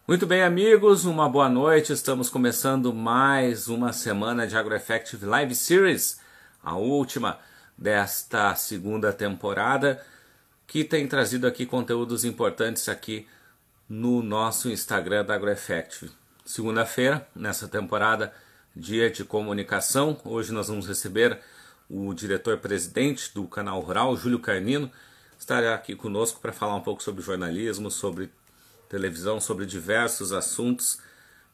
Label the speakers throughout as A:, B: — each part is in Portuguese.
A: Muito bem, amigos, uma boa noite. Estamos começando mais uma semana de AgroEffective Live Series, a última desta segunda temporada, que tem trazido aqui conteúdos importantes aqui no nosso Instagram da AgroEffective. Segunda-feira, nessa temporada, dia de comunicação. Hoje nós vamos receber o diretor-presidente do Canal Rural, Júlio Carnino, estará aqui conosco para falar um pouco sobre jornalismo, sobre televisão, sobre diversos assuntos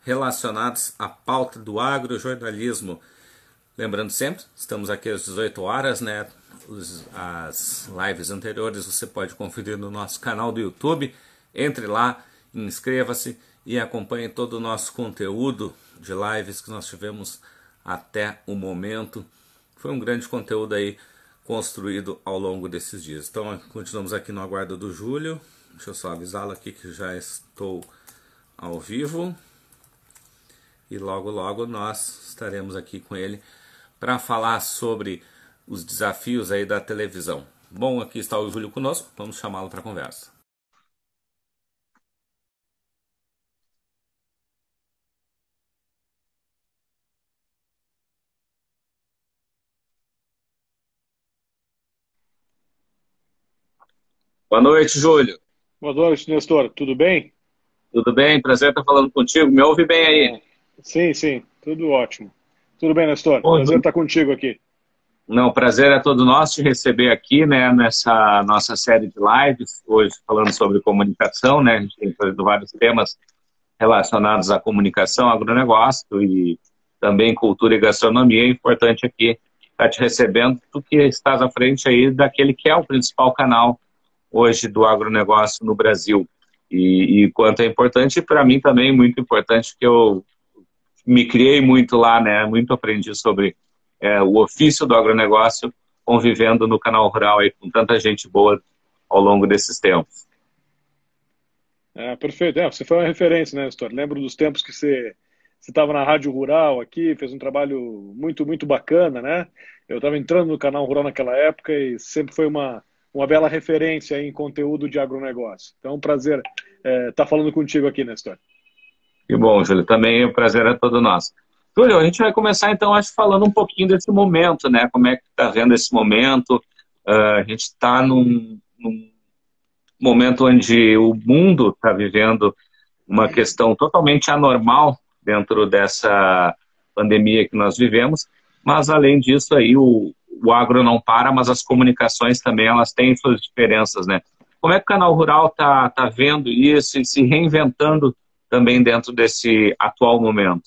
A: relacionados à pauta do agrojornalismo. Lembrando sempre, estamos aqui às 18 horas, né? As lives anteriores você pode conferir no nosso canal do YouTube. Entre lá, inscreva-se e acompanhe todo o nosso conteúdo de lives que nós tivemos até o momento. Foi um grande conteúdo aí construído ao longo desses dias. Então, continuamos aqui no aguardo do Júlio. Deixa eu só avisá-lo aqui que já estou ao vivo. E logo, logo nós estaremos aqui com ele para falar sobre os desafios aí da televisão. Bom, aqui está o Júlio conosco. Vamos chamá-lo para a conversa. Boa noite, Júlio.
B: Boa noite, Nestor. Tudo bem?
A: Tudo bem? Prazer estar falando contigo. Me ouve bem aí?
B: Sim, sim, tudo ótimo. Tudo bem, Nestor?
A: Bom,
B: Prazer estar contigo aqui.
A: não, o prazer é todo nosso te receber aqui, né, nessa nossa série de lives, hoje falando sobre comunicação, né, a gente tem trazido vários temas relacionados à comunicação, agronegócio e também cultura e gastronomia. É importante aqui estar te recebendo, tu que estás à frente aí daquele que é o principal canal hoje do agronegócio no Brasil. E quanto é importante, para mim também muito importante, que eu me criei muito lá, né? Muito aprendi sobre o ofício do agronegócio, convivendo no canal rural aí com tanta gente boa ao longo desses tempos.
B: Perfeito. Você foi uma referência, né, Nestor? Lembro dos tempos que você estava na Rádio Rural aqui, fez um trabalho muito, muito bacana, né? Eu estava entrando no canal Rural naquela época e sempre foi uma bela referência em conteúdo de agronegócio. Então, é um prazer estar falando contigo aqui, Nestor.
A: Que bom, Júlio. Também o prazer é todo nosso. Júlio, a gente vai começar então, acho, falando um pouquinho desse momento, né? Como é que está vendo esse momento? A gente está num momento onde o mundo está vivendo uma questão totalmente anormal dentro dessa pandemia que nós vivemos, mas além disso aí o agro não para, mas as comunicações também elas têm suas diferenças, né? Como é que o Canal Rural tá vendo isso e se reinventando também dentro desse atual momento?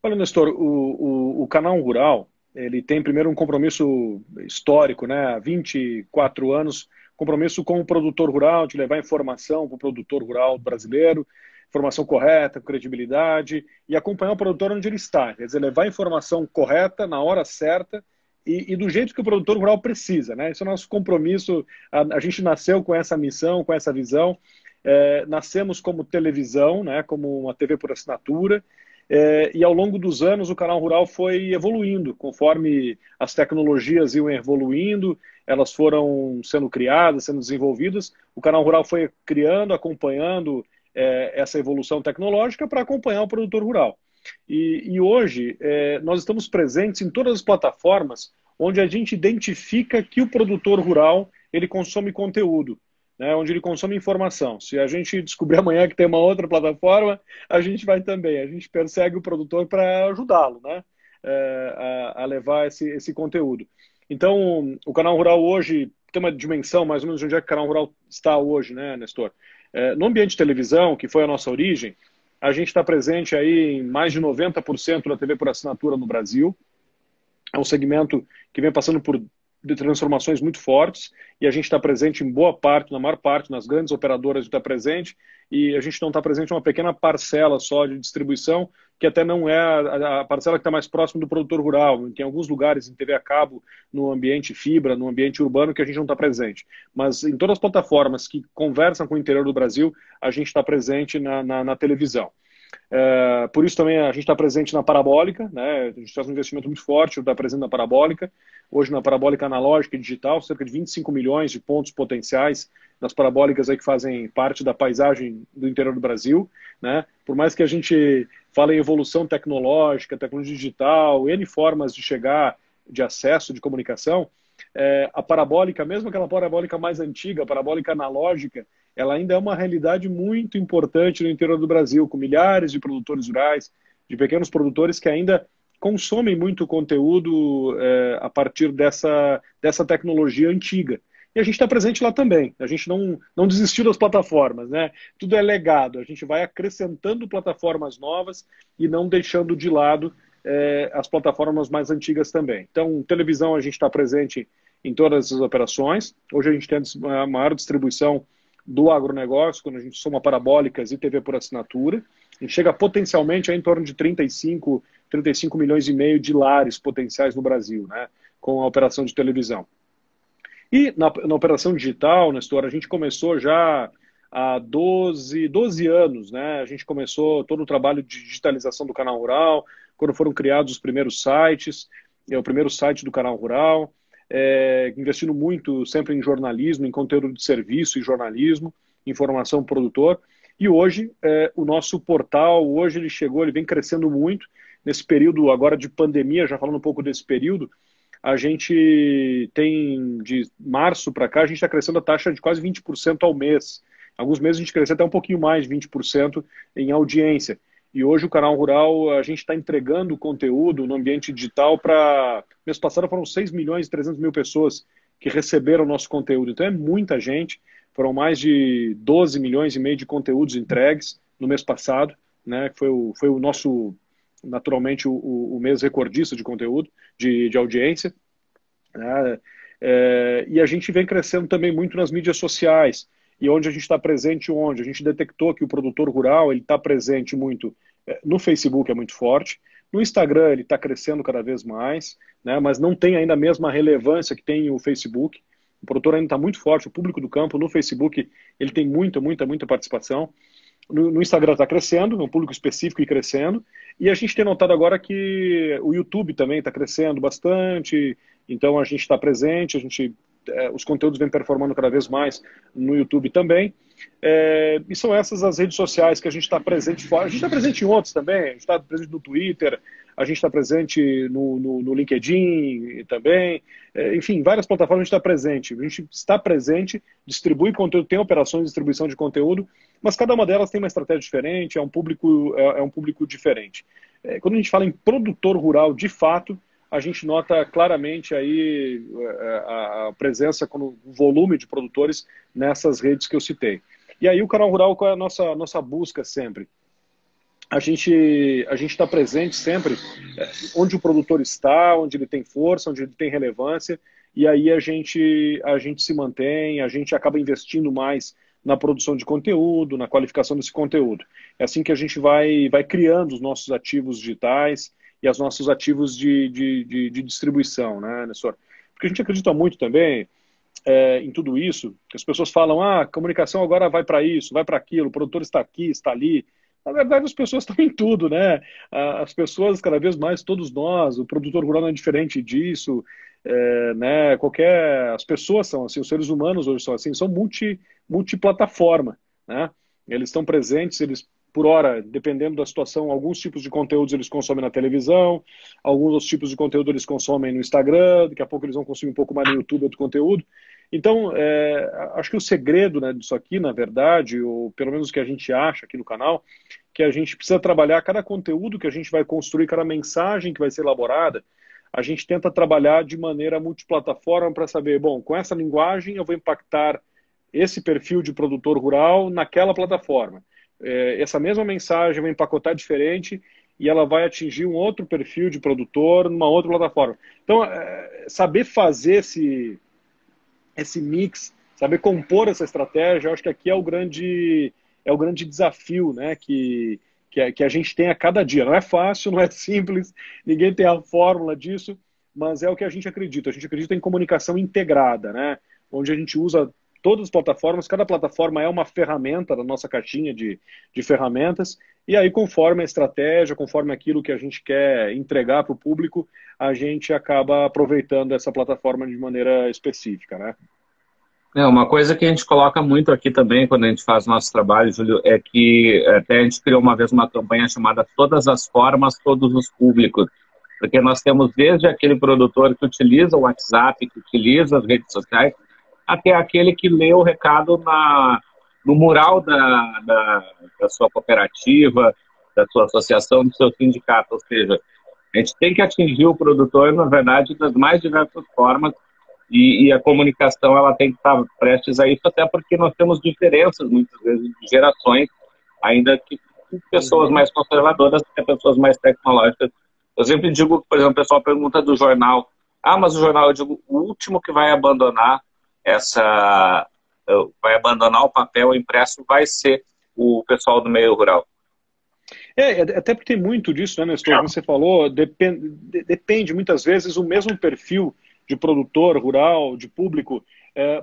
B: Olha, Nestor, o canal Rural, ele tem primeiro um compromisso histórico, né? Há 24 anos, compromisso com o produtor rural, de levar informação para o produtor rural brasileiro, informação correta, com credibilidade, e acompanhar o produtor onde ele está. Quer dizer, levar a informação correta, na hora certa, e do jeito que o produtor rural precisa, né? Esse é o nosso compromisso. A gente nasceu com essa missão, com essa visão. Nascemos como televisão, né? Como uma TV por assinatura, e ao longo dos anos o canal rural foi evoluindo, conforme as tecnologias iam evoluindo, elas foram sendo criadas, sendo desenvolvidas, o canal rural foi criando, acompanhando essa evolução tecnológica para acompanhar o produtor rural. E hoje nós estamos presentes em todas as plataformas onde a gente identifica que o produtor rural ele consome conteúdo, né, onde ele consome informação. Se a gente descobrir amanhã que tem uma outra plataforma, a gente vai também. A gente persegue o produtor para ajudá-lo, né, a levar esse conteúdo. Então, o canal rural hoje tem uma dimensão mais ou menos de onde é que o canal rural está hoje, né, Nestor? No ambiente de televisão, que foi a nossa origem, a gente está presente aí em mais de 90% da TV por assinatura no Brasil. É um segmento que vem passando por de transformações muito fortes e a gente está presente em boa parte, na maior parte, nas grandes operadoras está presente e a gente não está presente em uma pequena parcela só de distribuição, que até não é a parcela que está mais próxima do produtor rural. Tem alguns lugares em TV a cabo, no ambiente fibra, no ambiente urbano, que a gente não está presente. Mas em todas as plataformas que conversam com o interior do Brasil, a gente está presente na televisão. Por isso também a gente está presente na parabólica, né? A gente faz um investimento muito forte, está presente na parabólica. hoje na parabólica analógica e digital, cerca de 25 milhões de pontos potenciais nas parabólicas aí que fazem parte da paisagem do interior do Brasil, né? Por mais que a gente fale em evolução tecnológica, tecnologia digital, N formas de chegar, de acesso, de comunicação, a parabólica, mesmo aquela parabólica mais antiga, a parabólica analógica, ela ainda é uma realidade muito importante no interior do Brasil, com milhares de produtores rurais, de pequenos produtores que ainda consomem muito conteúdo a partir dessa tecnologia antiga. E a gente está presente lá também. A gente não desistiu das plataformas, né? Tudo é legado. A gente vai acrescentando plataformas novas e não deixando de lado as plataformas mais antigas também. Então, televisão, a gente está presente em todas as operações. Hoje a gente tem a maior distribuição do agronegócio, quando a gente soma parabólicas e TV por assinatura. A gente chega potencialmente a em torno de 35 milhões e meio de lares potenciais no Brasil, né? Com a operação de televisão. E na operação digital, Nestor, a gente começou já há 12 anos, né? A gente começou todo o trabalho de digitalização do Canal Rural, quando foram criados os primeiros sites, o primeiro site do Canal Rural, investindo muito sempre em jornalismo, em conteúdo de serviço e jornalismo, informação pro produtor. E hoje, o nosso portal, hoje ele vem crescendo muito. Nesse período agora de pandemia, já falando um pouco desse período, a gente tem, de março para cá, a gente está crescendo a taxa de quase 20% ao mês. Alguns meses a gente cresceu até um pouquinho mais, 20% em audiência. E hoje o Canal Rural, a gente está entregando conteúdo no ambiente digital para... Mês passado foram 6 milhões e 300 mil pessoas que receberam o nosso conteúdo. Então é muita gente. Foram mais de 12 milhões e meio de conteúdos entregues no mês passado, né? Foi o nosso... naturalmente o mês recordista de conteúdo, de audiência, né? E a gente vem crescendo também muito nas mídias sociais, e onde a gente está presente, onde a gente detectou que o produtor rural ele está presente muito no Facebook, é muito forte, no Instagram ele está crescendo cada vez mais, né? Mas não tem ainda a mesma relevância que tem o Facebook. O produtor ainda está muito forte, o público do campo no Facebook ele tem muita participação. No Instagram está crescendo, é um público específico e crescendo. E a gente tem notado agora que o YouTube também está crescendo bastante. Então a gente está presente, os conteúdos vêm performando cada vez mais no YouTube também. E são essas as redes sociais que a gente está presente fora. A gente está presente em outros também. A gente está presente no Twitter, a gente está presente no LinkedIn também. Enfim, várias plataformas a gente está presente. A gente está presente, distribui conteúdo, tem operações de distribuição de conteúdo, mas cada uma delas tem uma estratégia diferente, é um público diferente. Quando a gente fala em produtor rural, de fato, a gente nota claramente aí a presença, o volume de produtores nessas redes que eu citei. E aí o Canal Rural, qual é a nossa busca sempre? A gente está presente sempre onde o produtor está, onde ele tem força, onde ele tem relevância, e aí a gente se mantém, a gente acaba investindo mais na produção de conteúdo, na qualificação desse conteúdo. É assim que a gente vai criando os nossos ativos digitais e os nossos ativos de distribuição, né, Nestor? Porque a gente acredita muito também em tudo isso, que as pessoas falam, a comunicação agora vai para isso, vai para aquilo, o produtor está aqui, está ali. Na verdade, as pessoas estão em tudo, né? As pessoas, cada vez mais, todos nós, o produtor rural não é diferente disso, né? As pessoas são assim, os seres humanos hoje são assim, são multiplataforma, né? Eles estão presentes, por hora, dependendo da situação, alguns tipos de conteúdos eles consomem na televisão, alguns outros tipos de conteúdo eles consomem no Instagram, daqui a pouco eles vão consumir um pouco mais no YouTube outro conteúdo. Então, acho que o segredo, né, disso aqui, na verdade, ou pelo menos o que a gente acha aqui no canal, que a gente precisa trabalhar cada conteúdo que a gente vai construir, cada mensagem que vai ser elaborada, a gente tenta trabalhar de maneira multiplataforma para saber, bom, com essa linguagem eu vou impactar esse perfil de produtor rural naquela plataforma. Essa mesma mensagem eu vou empacotar diferente e ela vai atingir um outro perfil de produtor numa outra plataforma. Então, saber fazer esse mix, saber compor essa estratégia, eu acho que aqui é o grande desafio, né, que a gente tem a cada dia. Não é fácil, não é simples, ninguém tem a fórmula disso, mas é o que a gente acredita. A gente acredita em comunicação integrada, né, onde a gente usa todas as plataformas, cada plataforma é uma ferramenta da nossa caixinha de ferramentas, e aí conforme a estratégia, conforme aquilo que a gente quer entregar para o público, a gente acaba aproveitando essa plataforma de maneira específica, né?
A: Uma coisa que a gente coloca muito aqui também quando a gente faz nosso trabalho, Júlio, é que até a gente criou uma vez uma campanha chamada Todas as Formas, Todos os Públicos, porque nós temos desde aquele produtor que utiliza o WhatsApp, que utiliza as redes sociais, até aquele que lê o recado no mural da sua cooperativa, da sua associação, do seu sindicato. Ou seja, a gente tem que atingir o produtor, na verdade, das mais diversas formas, e a comunicação ela tem que estar prestes a isso, até porque nós temos diferenças, muitas vezes, de gerações, ainda que pessoas mais conservadoras e pessoas mais tecnológicas. Eu sempre digo, por exemplo, o pessoal pergunta do jornal. Ah, mas o jornal, eu digo, o último que vai abandonar o papel impresso vai ser o pessoal do meio rural.
B: Até porque tem muito disso, né, Nestor? Como você falou, depende muitas vezes o mesmo perfil de produtor rural, de público,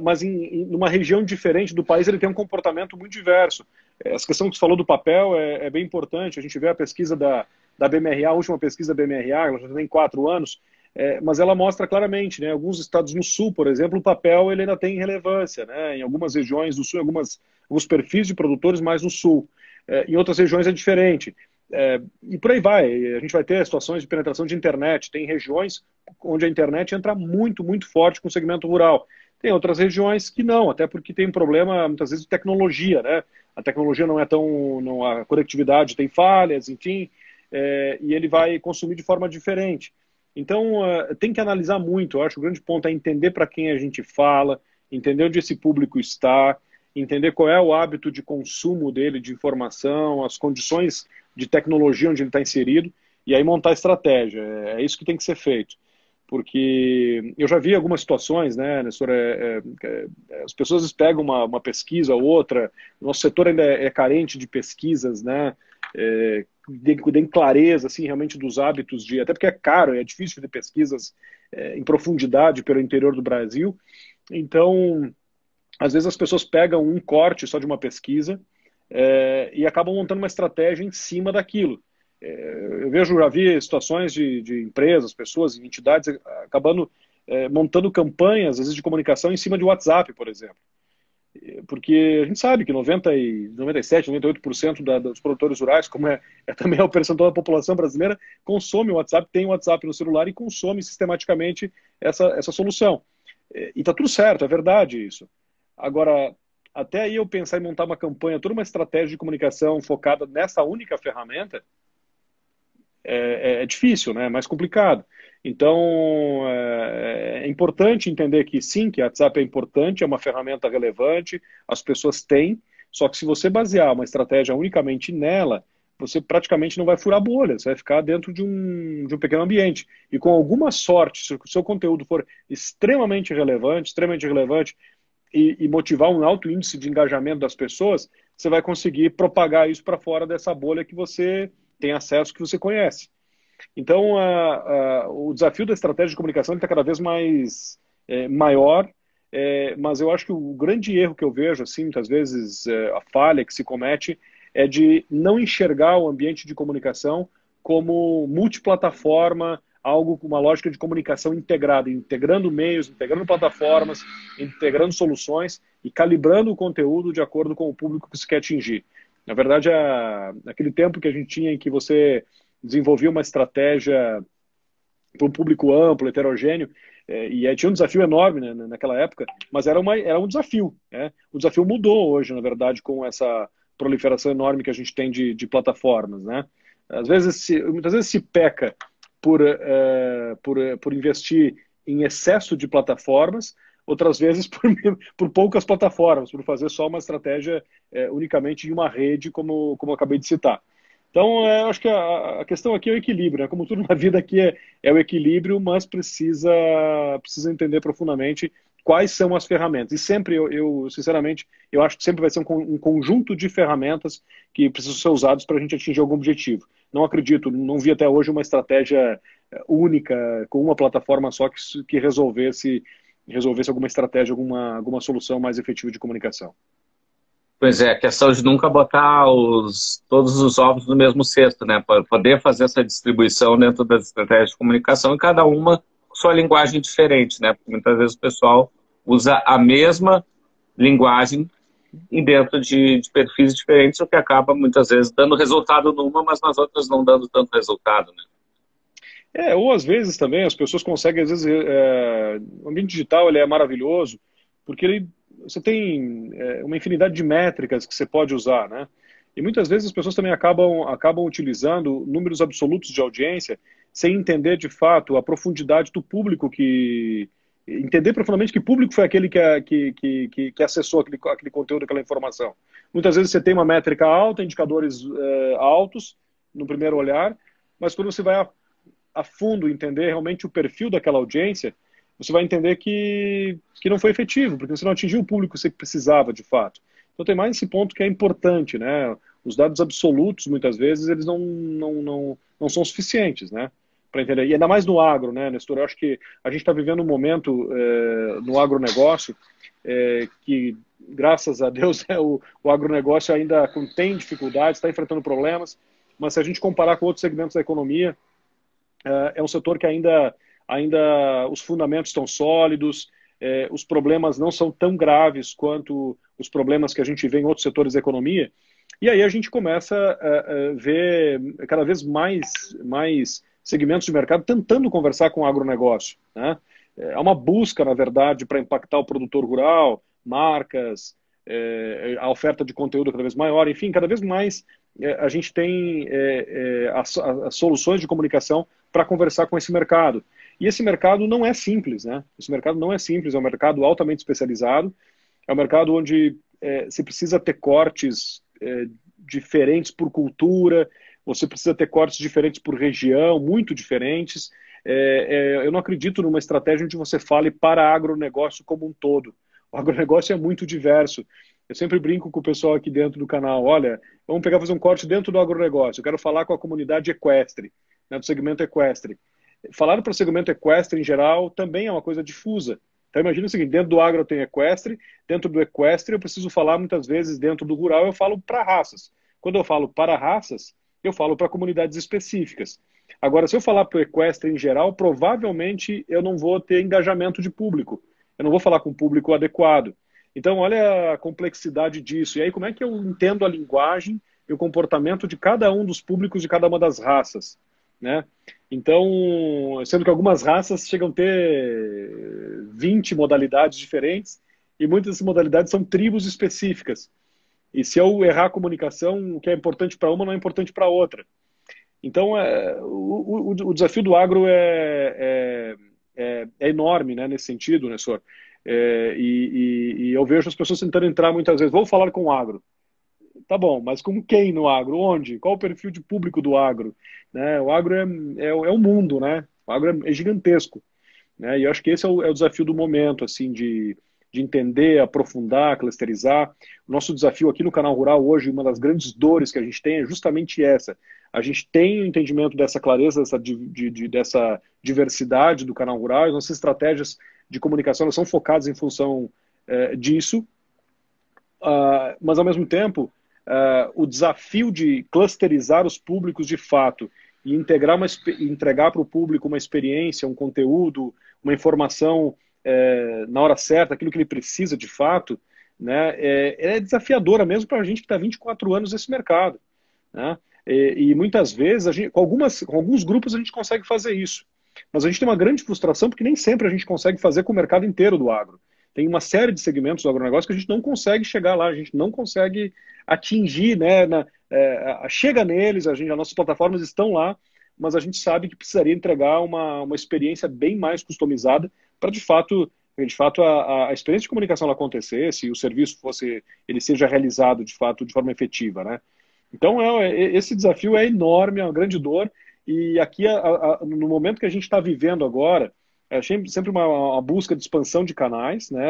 B: mas em uma região diferente do país ele tem um comportamento muito diverso. Essa questão que você falou do papel é bem importante. A gente vê a pesquisa da BMRA, a última pesquisa da BMRA, ela já tem 4 anos, mas ela mostra claramente, né, alguns estados no sul, por exemplo, o papel ele ainda tem relevância, né, em algumas regiões do sul, alguns perfis de produtores mais no sul. Em outras regiões é diferente. E por aí vai. A gente vai ter situações de penetração de internet. Tem regiões onde a internet entra muito, muito forte com o segmento rural. Tem outras regiões que não, até porque tem um problema, muitas vezes, de tecnologia, né? A tecnologia não é tão... a conectividade tem falhas, enfim, e ele vai consumir de forma diferente. Então, tem que analisar muito. Eu acho que o grande ponto é entender para quem a gente fala, entender onde esse público está, entender qual é o hábito de consumo dele de informação, as condições de tecnologia onde ele está inserido, e aí montar a estratégia. É isso que tem que ser feito. Porque eu já vi algumas situações, né, Nestor, as pessoas pegam uma pesquisa ou outra, o nosso setor ainda é carente de pesquisas, né, deem clareza, assim, realmente dos hábitos até porque é caro, é difícil de pesquisas em profundidade pelo interior do Brasil. Então, às vezes as pessoas pegam um corte só de uma pesquisa e acabam montando uma estratégia em cima daquilo. Eu já vi situações de empresas, pessoas, entidades acabando montando campanhas, às vezes, de comunicação em cima de WhatsApp, por exemplo. Porque a gente sabe que 97%, 98% dos produtores rurais, como também o percentual da população brasileira, consome o WhatsApp, tem o WhatsApp no celular e consome sistematicamente essa solução. E está tudo certo, é verdade isso. Agora, até aí eu pensar em montar uma campanha, toda uma estratégia de comunicação focada nessa única ferramenta, é difícil, né? É mais complicado. Então, é importante entender que sim, que o WhatsApp é importante, é uma ferramenta relevante, as pessoas têm, só que se você basear uma estratégia unicamente nela, você praticamente não vai furar bolha, você vai ficar dentro de um pequeno ambiente. E com alguma sorte, se o seu conteúdo for extremamente relevante e motivar um alto índice de engajamento das pessoas, você vai conseguir propagar isso para fora dessa bolha que você tem acesso, que você conhece. Então, o desafio da estratégia de comunicação está cada vez mais maior, mas eu acho que o grande erro que eu vejo, assim, muitas vezes, a falha que se comete, é de não enxergar o ambiente de comunicação como multiplataforma, algo com uma lógica de comunicação integrada, integrando meios, integrando plataformas, integrando soluções e calibrando o conteúdo de acordo com o público que se quer atingir. Na verdade, naquele tempo que a gente tinha em que você desenvolvia uma estratégia para um público amplo, heterogêneo, e aí tinha um desafio enorme, né, naquela época, mas era um desafio. Né? O desafio mudou hoje, na verdade, com essa proliferação enorme que a gente tem de plataformas. Né? Muitas vezes se peca por investir em excesso de plataformas, outras vezes por poucas plataformas, por fazer só uma estratégia unicamente em uma rede, como eu acabei de citar. Então, eu acho que a questão aqui é o equilíbrio, né? Como tudo na vida aqui é o equilíbrio, mas precisa entender profundamente quais são as ferramentas. E sempre, sinceramente, eu acho que sempre vai ser um conjunto de ferramentas que precisam ser usados para a gente atingir algum objetivo. Não acredito, não vi até hoje uma estratégia única, com uma plataforma só que resolvesse resolvesse alguma estratégia, alguma solução mais efetiva de comunicação.
A: Pois é, a questão de nunca botar todos os ovos no mesmo cesto, né? Para poder fazer essa distribuição dentro das estratégias de comunicação e cada uma com sua linguagem diferente, né? Porque muitas vezes o pessoal usa a mesma linguagem e dentro de perfis diferentes, o que acaba muitas vezes dando resultado numa, mas nas outras não dando tanto resultado, né?
B: Ou às vezes também as pessoas conseguem, às vezes, o ambiente digital ele é maravilhoso, porque você tem uma infinidade de métricas que você pode usar, né? E muitas vezes as pessoas também acabam utilizando números absolutos de audiência sem entender de fato a profundidade do público entender profundamente que público foi aquele que acessou aquele conteúdo, aquela informação. Muitas vezes você tem uma métrica alta, indicadores altos no primeiro olhar, mas quando você vai a fundo entender realmente o perfil daquela audiência, você vai entender que não foi efetivo, porque você não atingiu o público que você precisava de fato. Então tem mais esse ponto que é importante, né? Os dados absolutos, muitas vezes, eles não são suficientes, né? Para entender. E ainda mais no agro, né, Nestor? Eu acho que a gente está vivendo um momento no agronegócio que, graças a Deus, o agronegócio ainda tem dificuldades, está enfrentando problemas, mas se a gente comparar com outros segmentos da economia, é um setor que ainda os fundamentos estão sólidos, os problemas não são tão graves quanto os problemas que a gente vê em outros setores da economia. E aí a gente começa a ver cada vez mais segmentos de mercado tentando conversar com o agronegócio, né? Há uma busca, na verdade, para impactar o produtor rural, marcas, a oferta de conteúdo cada vez maior, enfim, cada vez mais a gente tem as soluções de comunicação para conversar com esse mercado. E esse mercado não é simples, né? Esse mercado não é simples, é um mercado altamente especializado, é um mercado onde se precisa ter cortes diferentes por cultura, você precisa ter cortes diferentes por região, muito diferentes. Eu não acredito numa estratégia onde você fale para agronegócio como um todo. O agronegócio é muito diverso. Eu sempre brinco com o pessoal aqui dentro do canal, olha, vamos fazer um corte dentro do agronegócio. Eu quero falar com a comunidade equestre, né, do segmento equestre. Falar para o segmento equestre em geral também é uma coisa difusa. Então imagina o seguinte, dentro do agro eu tenho equestre, dentro do equestre eu preciso falar muitas vezes, dentro do rural eu falo para raças. Quando eu falo para raças, eu falo para comunidades específicas. Agora, se eu falar para o equestre em geral, provavelmente eu não vou ter engajamento de público. Eu não vou falar com o público adequado. Então, olha a complexidade disso. E aí, como é que eu entendo a linguagem e o comportamento de cada um dos públicos de cada uma das raças, né? Então, sendo que algumas raças chegam a ter 20 modalidades diferentes e muitas dessas modalidades são tribos específicas. E se eu errar a comunicação, o que é importante para uma não é importante para outra. Então, o desafio do agro é enorme, né, nesse sentido, né, senhor? E eu vejo as pessoas tentando entrar muitas vezes, vou falar com o agro. Tá bom, mas com quem no agro? Onde? Qual o perfil de público do agro? Né? O agro é o mundo, né? O agro é gigantesco. Né? E eu acho que esse é o desafio do momento, assim, de entender, aprofundar, clusterizar. O nosso desafio aqui no Canal Rural hoje, uma das grandes dores que a gente tem é justamente essa. A gente tem o entendimento dessa clareza, dessa diversidade do Canal Rural, as nossas estratégias de comunicação elas são focadas em função disso, mas ao mesmo tempo o desafio de clusterizar os públicos de fato e entregar para o público uma experiência, um conteúdo, uma informação na hora certa, aquilo que ele precisa de fato, né, é desafiadora mesmo para a gente que está 24 anos nesse mercado. Né? E muitas vezes, com alguns grupos a gente consegue fazer isso. Mas a gente tem uma grande frustração porque nem sempre a gente consegue fazer com o mercado inteiro do agro. Tem uma série de segmentos do agronegócio que a gente não consegue chegar lá, a gente não consegue atingir, né? Chega neles, as nossas plataformas estão lá, mas a gente sabe que precisaria entregar uma experiência bem mais customizada para, de fato, a experiência de comunicação ela acontecesse e o serviço ele seja realizado, de fato, de forma efetiva, né? Então, esse desafio é enorme, é uma grande dor, e aqui, no momento que a gente está vivendo agora, é sempre uma busca de expansão de canais, né?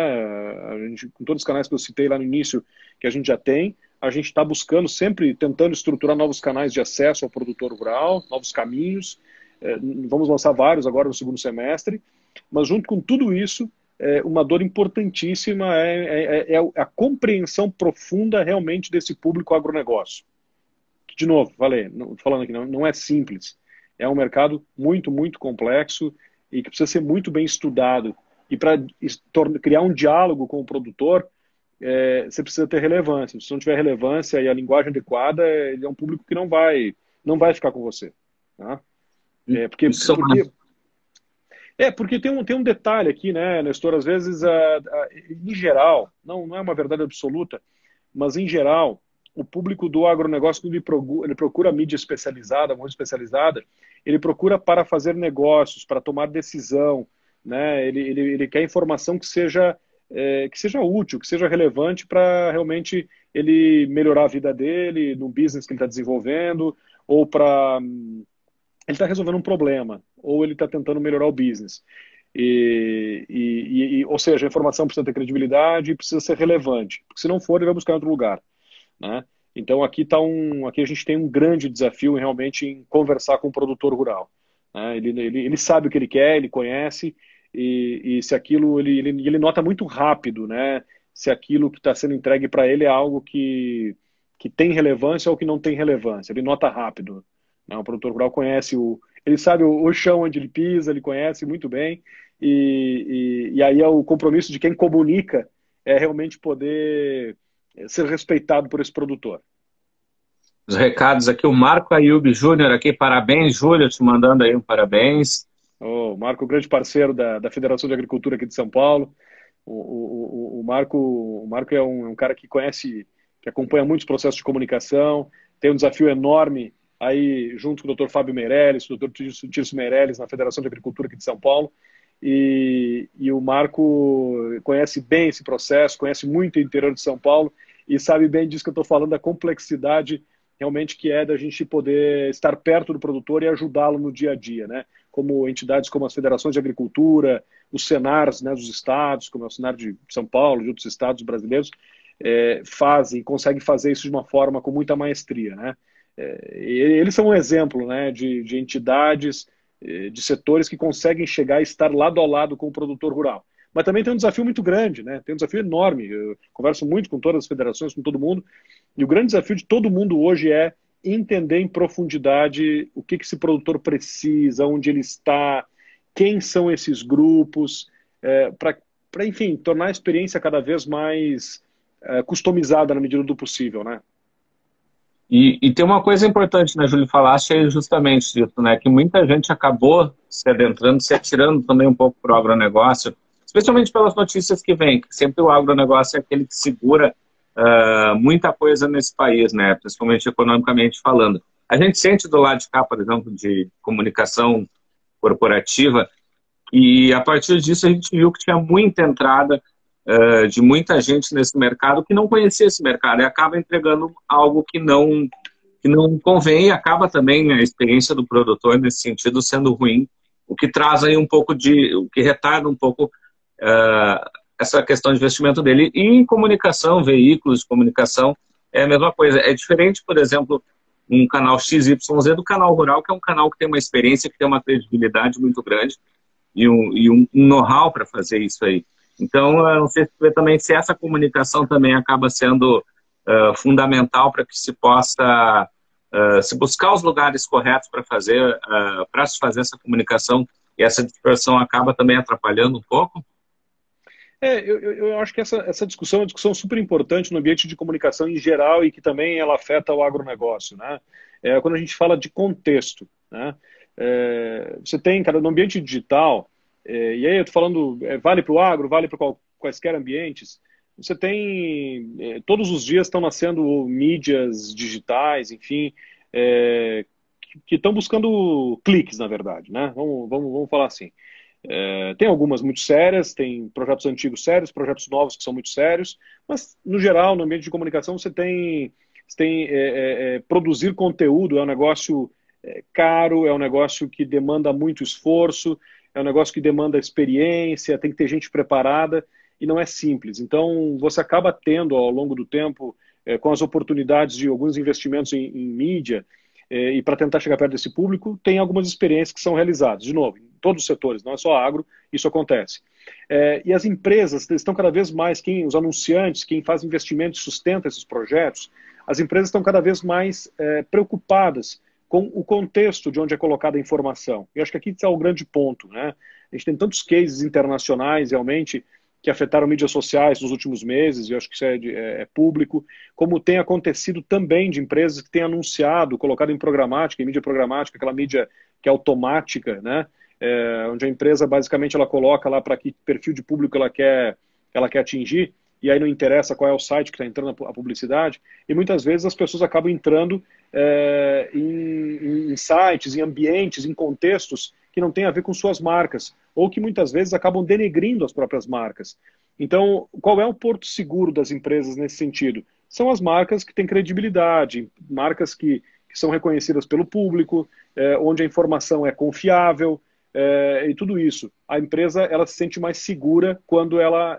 B: Com todos os canais que eu citei lá no início, que a gente já tem, a gente está buscando, sempre tentando estruturar novos canais de acesso ao produtor rural, novos caminhos. Vamos lançar vários agora no segundo semestre, mas junto com tudo isso, uma dor importantíssima é a compreensão profunda realmente desse público agronegócio. Que, de novo, falando aqui, não é simples. É um mercado muito, muito complexo e que precisa ser muito bem estudado. E para criar um diálogo com o produtor, você precisa ter relevância. Se não tiver relevância e a linguagem adequada, ele é um público que não vai ficar com você. Tá? Porque tem um detalhe aqui, né, Nestor? Às vezes, em geral, não é uma verdade absoluta, mas em geral, o público do agronegócio, quando ele procura mídia especializada, muito especializada, ele procura para fazer negócios, para tomar decisão, né? Ele quer informação que seja útil, que seja relevante para realmente ele melhorar a vida dele, no business que ele está desenvolvendo, ou para ele está resolvendo um problema, ou ele está tentando melhorar o business. Ou seja, a informação precisa ter credibilidade e precisa ser relevante, porque se não for, ele vai buscar em outro lugar. Né? Então aqui a gente tem um grande desafio realmente em conversar com o produtor rural. Né? Ele sabe o que ele quer, ele conhece, e se aquilo ele nota muito rápido, né? Se aquilo que está sendo entregue para ele é algo que tem relevância ou que não tem relevância. Ele nota rápido. Né? O produtor rural conhece ele sabe o chão onde ele pisa, ele conhece muito bem, e aí é o compromisso de quem comunica é realmente poder ser respeitado por esse produtor.
A: Os recados aqui, o Marco Ayub Júnior aqui, parabéns, Júlio, te mandando aí um parabéns.
B: O Marco, grande parceiro da Federação de Agricultura aqui de São Paulo. O Marco é um cara que conhece, que acompanha muitos processos de comunicação, tem um desafio enorme aí junto com o Dr. Fábio Meirelles, o Dr. Tirso Meirelles na Federação de Agricultura aqui de São Paulo. E o Marco conhece bem esse processo, conhece muito o interior de São Paulo e sabe bem disso que eu estou falando, da complexidade realmente que é da gente poder estar perto do produtor e ajudá-lo no dia a dia, né? Como entidades como as federações de agricultura, os senars, né, dos estados, como é o Senar de São Paulo, de outros estados brasileiros, conseguem fazer isso de uma forma com muita maestria, né? Eles são um exemplo, né, de entidades, de setores que conseguem chegar e estar lado a lado com o produtor rural. Mas também tem um desafio muito grande, né? Tem um desafio enorme. Eu converso muito com todas as federações, com todo mundo, e o grande desafio de todo mundo hoje é entender em profundidade o que esse produtor precisa, onde ele está, quem são esses grupos, para, enfim, tornar a experiência cada vez mais customizada na medida do possível, né?
A: E tem uma coisa importante, né, Júlio, falaste aí justamente disso, né, que muita gente acabou se adentrando, se atirando também um pouco para o agronegócio, especialmente pelas notícias que vêm, que sempre o agronegócio é aquele que segura muita coisa nesse país, né, principalmente economicamente falando. A gente sente do lado de cá, por exemplo, de comunicação corporativa, e a partir disso a gente viu que tinha muita entrada de muita gente nesse mercado que não conhecia esse mercado e acaba entregando algo que não convém, e acaba também a experiência do produtor nesse sentido sendo ruim, o que traz aí o que retarda um pouco essa questão de investimento dele. E em comunicação, veículos de comunicação, é a mesma coisa. É diferente, por exemplo, um canal XYZ do canal rural, que é um canal que tem uma experiência, que tem uma credibilidade muito grande e um know-how para fazer isso aí. Então, eu não sei também se essa comunicação também acaba sendo fundamental para que se possa se buscar os lugares corretos para se fazer essa comunicação, e essa dispersão acaba também atrapalhando um pouco?
B: Eu acho que essa discussão é uma discussão super importante no ambiente de comunicação em geral e que também ela afeta o agronegócio, né? Quando a gente fala de contexto, né? Você tem, cara, no ambiente digital, e aí eu estou falando, vale para o agro, vale para quaisquer ambientes, você tem, todos os dias estão nascendo mídias digitais, enfim, que estão buscando cliques, na verdade, né? Vamos falar assim. Tem algumas muito sérias, tem projetos antigos sérios, projetos novos que são muito sérios, mas, no geral, no ambiente de comunicação, você tem produzir conteúdo é um negócio caro, é um negócio que demanda muito esforço, é um negócio que demanda experiência, tem que ter gente preparada, e não é simples. Então, você acaba tendo, ao longo do tempo, com as oportunidades de alguns investimentos em mídia, e para tentar chegar perto desse público, tem algumas experiências que são realizadas. De novo, em todos os setores, não é só agro, isso acontece. E as empresas estão cada vez mais, os anunciantes, quem faz investimentos e sustenta esses projetos, as empresas estão cada vez mais preocupadas com o contexto de onde é colocada a informação. E acho que aqui está o grande ponto, né? A gente tem tantos cases internacionais, realmente, que afetaram mídias sociais nos últimos meses, e eu acho que isso é público, como tem acontecido também de empresas que têm anunciado, colocado em programática, em mídia programática, aquela mídia que é automática, né? Onde a empresa basicamente ela coloca lá para que perfil de público ela quer atingir, e aí não interessa qual é o site que está entrando a publicidade, e muitas vezes as pessoas acabam entrando em sites, em ambientes, em contextos que não têm a ver com suas marcas, ou que muitas vezes acabam denegrindo as próprias marcas. Então, qual é o porto seguro das empresas nesse sentido? São as marcas que têm credibilidade, marcas que são reconhecidas pelo público, onde a informação é confiável, e tudo isso. A empresa ela se sente mais segura quando ela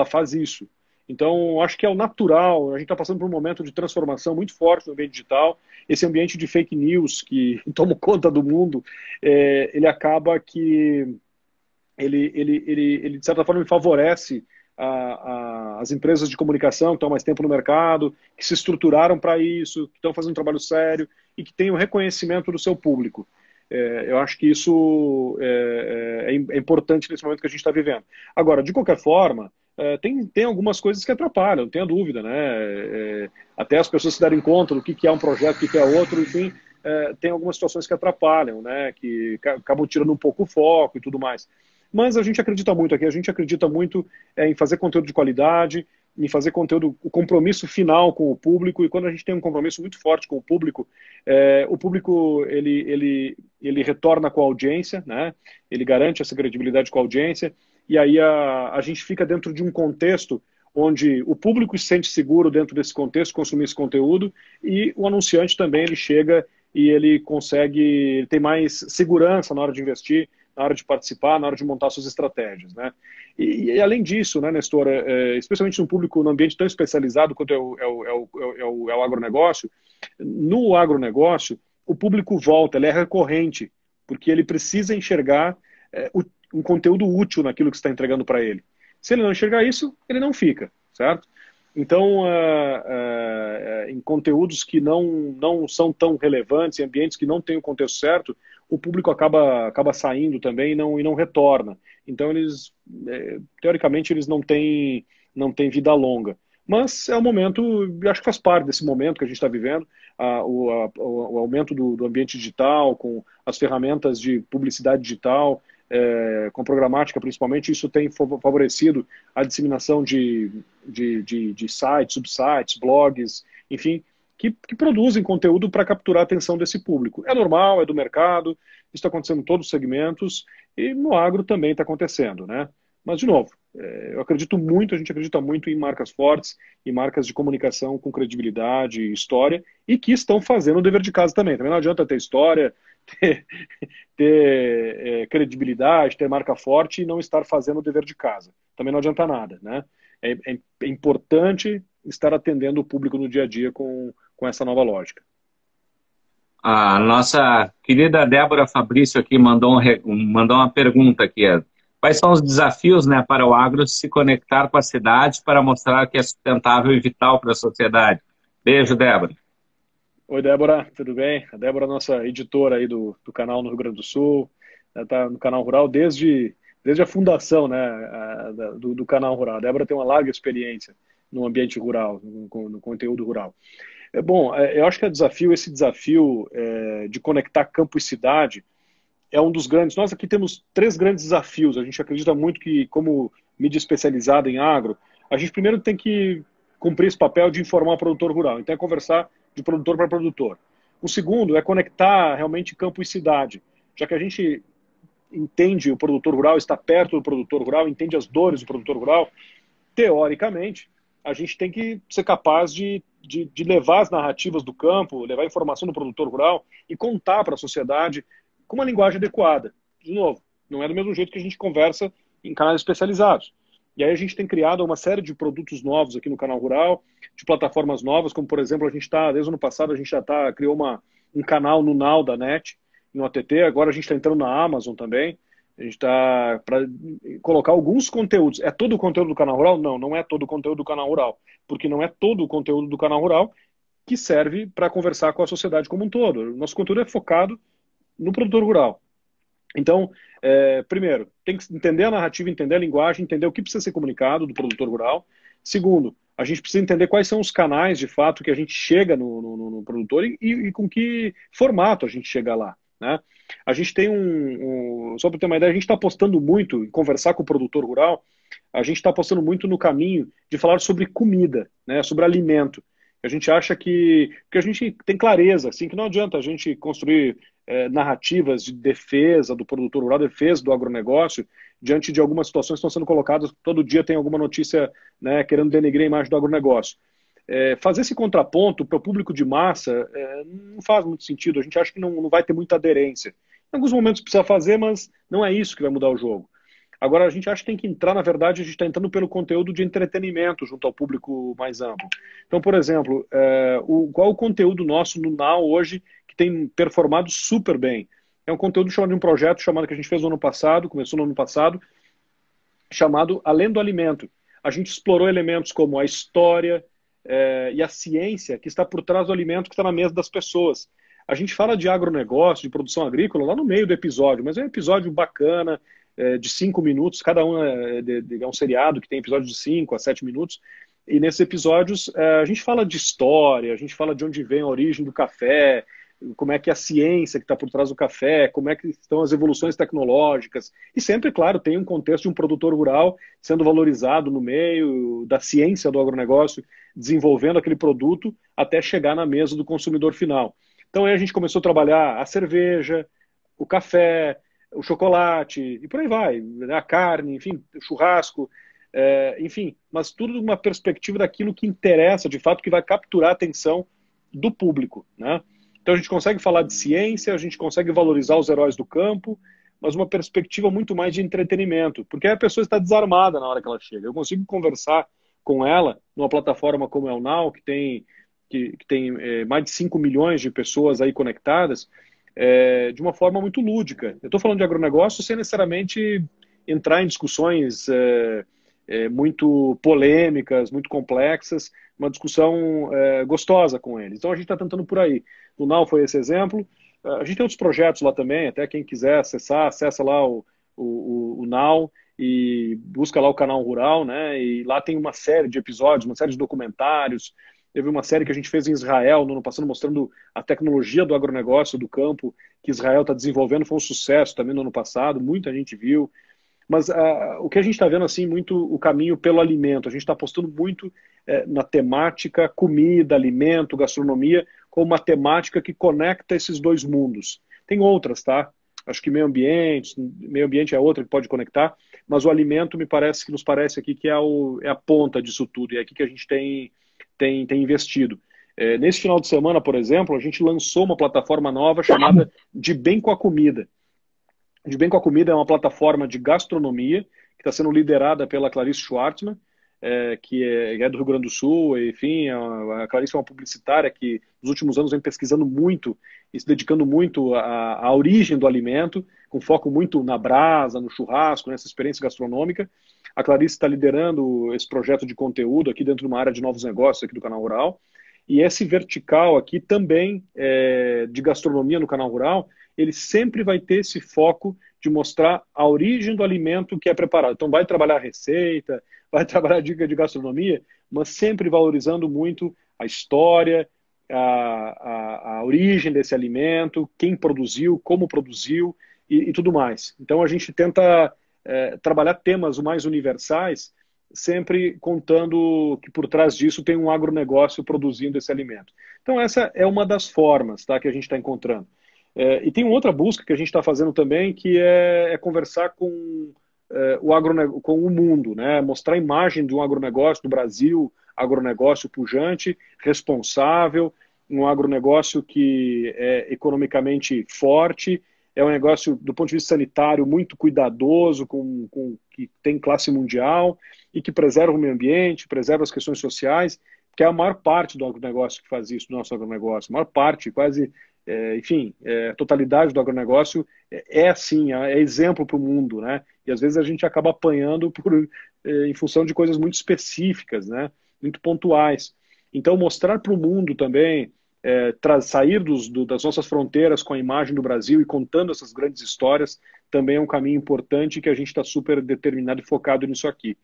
B: faz isso. Então, acho que é o natural. A gente está passando por um momento de transformação muito forte no ambiente digital. Esse ambiente de fake news que toma conta do mundo, ele acaba que ele de certa forma favorece as empresas de comunicação que estão há mais tempo no mercado, que se estruturaram para isso, que estão fazendo um trabalho sério e que têm o reconhecimento do seu público. Eu acho que isso é importante nesse momento que a gente está vivendo. Agora, de qualquer forma, tem algumas coisas que atrapalham, não tenha dúvida, né? Até as pessoas se darem conta do que é um projeto, o que é outro, enfim, tem algumas situações que atrapalham, né? Que acabam tirando um pouco o foco e tudo mais. Mas a gente acredita muito aqui, a gente acredita muito em fazer conteúdo de qualidade, em fazer conteúdo, o compromisso final com o público, e quando a gente tem um compromisso muito forte com o público ele retorna com a audiência, né? Ele garante essa credibilidade com a audiência, e aí a gente fica dentro de um contexto onde o público se sente seguro dentro desse contexto, consumir esse conteúdo, e o anunciante também, ele chega e ele consegue ter mais segurança na hora de investir, na hora de participar, na hora de montar suas estratégias, né? E além disso, né, Nestor, especialmente num ambiente tão especializado quanto é o agronegócio, no agronegócio, o público volta, ele é recorrente, porque ele precisa enxergar um conteúdo útil naquilo que você está entregando para ele. Se ele não enxergar isso, ele não fica, certo? Então, em conteúdos que não são tão relevantes, em ambientes que não têm o contexto certo, o público acaba saindo também e não retorna. Então, teoricamente, eles não têm vida longa. Mas é um momento, acho que faz parte desse momento que a gente está vivendo, o aumento do ambiente digital, com as ferramentas de publicidade digital, com programática principalmente, isso tem favorecido a disseminação de sites, subsites, blogs, enfim, que produzem conteúdo para capturar a atenção desse público. É normal, é do mercado, isso está acontecendo em todos os segmentos, e no agro também está acontecendo, né? Mas, de novo, a gente acredita muito em marcas fortes, em marcas de comunicação com credibilidade e história, e que estão fazendo o dever de casa também. Também não adianta ter história, ter credibilidade, ter marca forte e não estar fazendo o dever de casa. Também não adianta nada, né? É importante estar atendendo o público no dia a dia com essa nova lógica.
A: A nossa querida Débora Fabrício aqui mandou uma pergunta aqui. Quais são os desafios, né, para o agro se conectar com a cidade para mostrar que é sustentável e vital para a sociedade? Beijo, Débora.
B: Oi, Débora, tudo bem? A Débora é nossa editora aí do canal no Rio Grande do Sul, está no Canal Rural desde a fundação, né, do Canal Rural. A Débora tem uma larga experiência no ambiente rural, no conteúdo rural. Bom, eu acho que esse desafio de conectar campo e cidade é um dos grandes. Nós aqui temos 3 grandes desafios. A gente acredita muito que, como mídia especializada em agro, a gente primeiro tem que cumprir esse papel de informar o produtor rural. Então é conversar de produtor para produtor. O segundo é conectar realmente campo e cidade, já que a gente entende o produtor rural, está perto do produtor rural, entende as dores do produtor rural, teoricamente, a gente tem que ser capaz de levar as narrativas do campo, levar a informação do produtor rural e contar para a sociedade com uma linguagem adequada. De novo, não é do mesmo jeito que a gente conversa em canais especializados. E aí a gente tem criado uma série de produtos novos aqui no Canal Rural, de plataformas novas, como por exemplo, desde o ano passado, a gente já criou um canal no Now da NET, no OTT, agora a gente está entrando na Amazon também, A gente está para colocar alguns conteúdos. É todo o conteúdo do Canal Rural? Não, não é todo o conteúdo do Canal Rural, porque não é todo o conteúdo do Canal Rural que serve para conversar com a sociedade como um todo. O nosso conteúdo é focado no produtor rural. Então, primeiro, tem que entender a narrativa, entender a linguagem, entender o que precisa ser comunicado do produtor rural. Segundo, a gente precisa entender quais são os canais, de fato, que a gente chega no produtor e com que formato a gente chega lá, né? A gente tem só para ter uma ideia, a gente está apostando muito em conversar com o produtor rural, a gente está apostando muito no caminho de falar sobre comida, né, sobre alimento. A gente acha que a gente tem clareza, assim, que não adianta a gente construir narrativas de defesa do produtor rural, defesa do agronegócio, diante de algumas situações que estão sendo colocadas, todo dia tem alguma notícia, né, querendo denegrir a imagem do agronegócio. Fazer esse contraponto para o público de massa não faz muito sentido, a gente acha que não vai ter muita aderência. Em alguns momentos precisa fazer, mas não é isso que vai mudar o jogo. Agora, a gente acha que tem que entrar, na verdade, a gente está entrando pelo conteúdo de entretenimento junto ao público mais amplo. Então, por exemplo, qual é o conteúdo nosso no Now hoje que tem performado super bem? É um conteúdo chamado de um projeto chamado que a gente fez no ano passado, começou no ano passado, chamado Além do Alimento. A gente explorou elementos como a história e a ciência que está por trás do alimento que está na mesa das pessoas. A gente fala de agronegócio, de produção agrícola, lá no meio do episódio, mas é um episódio bacana, de 5 minutos, cada um é um seriado que tem episódios de 5 a 7 minutos, e nesses episódios a gente fala de história, a gente fala de onde vem a origem do café, como é que é a ciência que está por trás do café, como é que estão as evoluções tecnológicas, e sempre, claro, tem um contexto de um produtor rural sendo valorizado no meio da ciência do agronegócio, desenvolvendo aquele produto até chegar na mesa do consumidor final. Então aí a gente começou a trabalhar a cerveja, o café, o chocolate, e por aí vai, né? A carne, enfim, o churrasco, enfim, mas tudo numa perspectiva daquilo que interessa, de fato, que vai capturar a atenção do público, né? Então a gente consegue falar de ciência, a gente consegue valorizar os heróis do campo, mas uma perspectiva muito mais de entretenimento, porque a pessoa está desarmada na hora que ela chega. Eu consigo conversar com ela numa plataforma como é o Now, que tem mais de 5 milhões de pessoas aí conectadas, de uma forma muito lúdica. Eu estou falando de agronegócio sem necessariamente entrar em discussões muito polêmicas, muito complexas, uma discussão gostosa com eles. Então a gente está tentando por aí. No Now foi esse exemplo. A gente tem outros projetos lá também, até quem quiser acessar, acessa lá o Now e busca lá o Canal Rural, né? E lá tem uma série de episódios, uma série de documentários. Teve uma série que a gente fez em Israel no ano passado, mostrando a tecnologia do agronegócio, do campo, que Israel está desenvolvendo. Foi um sucesso também no ano passado, muita gente viu. Mas o que a gente está vendo, assim, muito o caminho pelo alimento. A gente está apostando muito na temática comida, alimento, gastronomia, como uma temática que conecta esses dois mundos. Tem outras, tá? Acho que meio ambiente é outra que pode conectar, mas o alimento nos parece aqui que é a ponta disso tudo, e é aqui que a gente tem investido. Nesse final de semana, por exemplo, a gente lançou uma plataforma nova chamada De Bem com a Comida. De Bem com a Comida é uma plataforma de gastronomia que está sendo liderada pela Clarice Schwartzman, que é do Rio Grande do Sul. Enfim, a Clarice é uma publicitária que nos últimos anos vem pesquisando muito e se dedicando muito à origem do alimento, com foco muito na brasa, no churrasco, nessa experiência gastronômica. A Clarice está liderando esse projeto de conteúdo aqui dentro de uma área de novos negócios aqui do Canal Rural. E esse vertical aqui também de gastronomia no Canal Rural, ele sempre vai ter esse foco de mostrar a origem do alimento que é preparado. Então vai trabalhar receita, vai trabalhar dica de gastronomia, mas sempre valorizando muito a história, a origem desse alimento, quem produziu, como produziu e tudo mais. Então a gente tenta trabalhar temas mais universais, sempre contando que por trás disso tem um agronegócio produzindo esse alimento. Então essa é uma das formas, tá, que a gente está encontrando. E tem outra busca que a gente está fazendo também, que é conversar com com o mundo, né? Mostrar a imagem de um agronegócio do Brasil, agronegócio pujante, responsável, um agronegócio que é economicamente forte, é um negócio do ponto de vista sanitário muito cuidadoso, que tem classe mundial e que preserva o meio ambiente, preserva as questões sociais, que é a maior parte do agronegócio que faz isso, do nosso agronegócio. A maior parte, quase enfim, a totalidade do agronegócio é assim, é exemplo para o mundo, né? E às vezes a gente acaba apanhando em função de coisas muito específicas, né? Muito pontuais. Então, mostrar para o mundo também, sair das nossas fronteiras com a imagem do Brasil e contando essas grandes histórias, também é um caminho importante que a gente está super determinado e focado nisso aqui.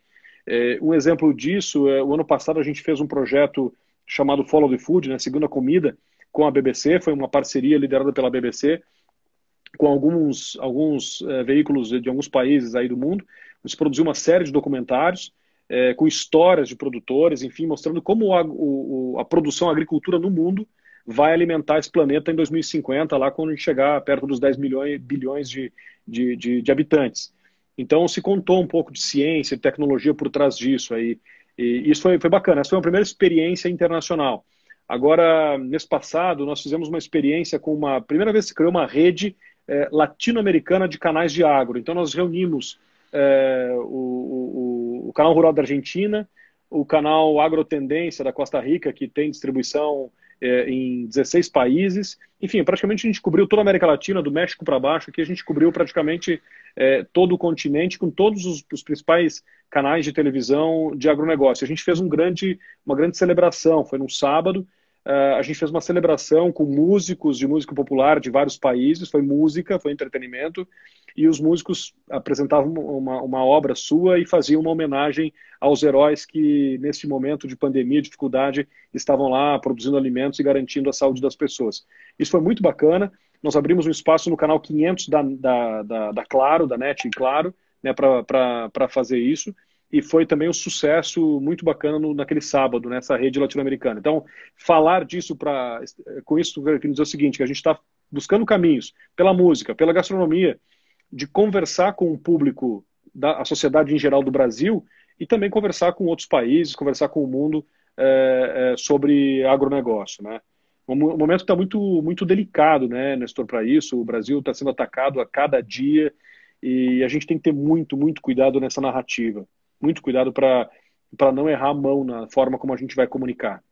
B: Um exemplo disso, o ano passado a gente fez um projeto chamado Follow the Food, né, Segunda Comida, com a BBC, foi uma parceria liderada pela BBC, com alguns veículos de alguns países aí do mundo. A gente produziu uma série de documentários com histórias de produtores, enfim, mostrando como a produção, a agricultura no mundo vai alimentar esse planeta em 2050, lá quando a gente chegar perto dos 10 bilhões de habitantes. Então, se contou um pouco de ciência e tecnologia por trás disso aí. E isso foi bacana. Essa foi uma primeira experiência internacional. Agora, mês passado, nós fizemos uma experiência primeira vez que se criou uma rede latino-americana de canais de agro. Então, nós reunimos o Canal Rural da Argentina, o Canal Agrotendência da Costa Rica, que tem distribuição em 16 países. Enfim, praticamente a gente cobriu toda a América Latina, do México para baixo, aqui a gente cobriu praticamente todo o continente, com todos os principais canais de televisão de agronegócio. A gente fez uma grande celebração, foi num sábado. A gente fez uma celebração com músicos de música popular de vários países, foi música, foi entretenimento, e os músicos apresentavam uma obra sua e faziam uma homenagem aos heróis que, nesse momento de pandemia, dificuldade, estavam lá produzindo alimentos e garantindo a saúde das pessoas. Isso foi muito bacana. Nós abrimos um espaço no canal 500 da Claro, da NET Claro, né, para fazer isso. E foi também um sucesso muito bacana naquele sábado, nessa rede latino-americana. Então, falar disso com isso, eu quero dizer o seguinte, que a gente está buscando caminhos, pela música, pela gastronomia, de conversar com o público, a sociedade em geral do Brasil, e também conversar com outros países, conversar com o mundo sobre agronegócio, né? O momento está muito, muito delicado, né, Nestor, para isso. O Brasil está sendo atacado a cada dia e a gente tem que ter muito, muito cuidado nessa narrativa. Muito cuidado para não errar a mão na forma como a gente vai comunicar.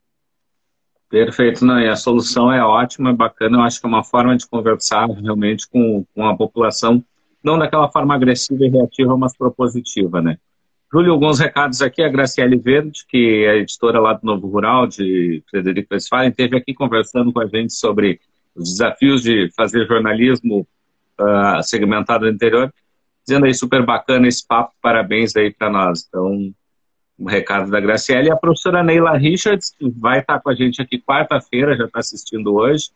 A: Perfeito, não, e a solução é ótima, é bacana, eu acho que é uma forma de conversar realmente com a população, não daquela forma agressiva e reativa, mas propositiva, né? Júlio, alguns recados aqui, a Graciele Verde, que é editora lá do Novo Rural, de Frederico Westphalen, esteve aqui conversando com a gente sobre os desafios de fazer jornalismo segmentado no interior, dizendo aí super bacana esse papo, parabéns aí para nós. Então, um recado da Graciele. E a professora Neila Richards, que vai estar com a gente aqui quarta-feira, já está assistindo hoje,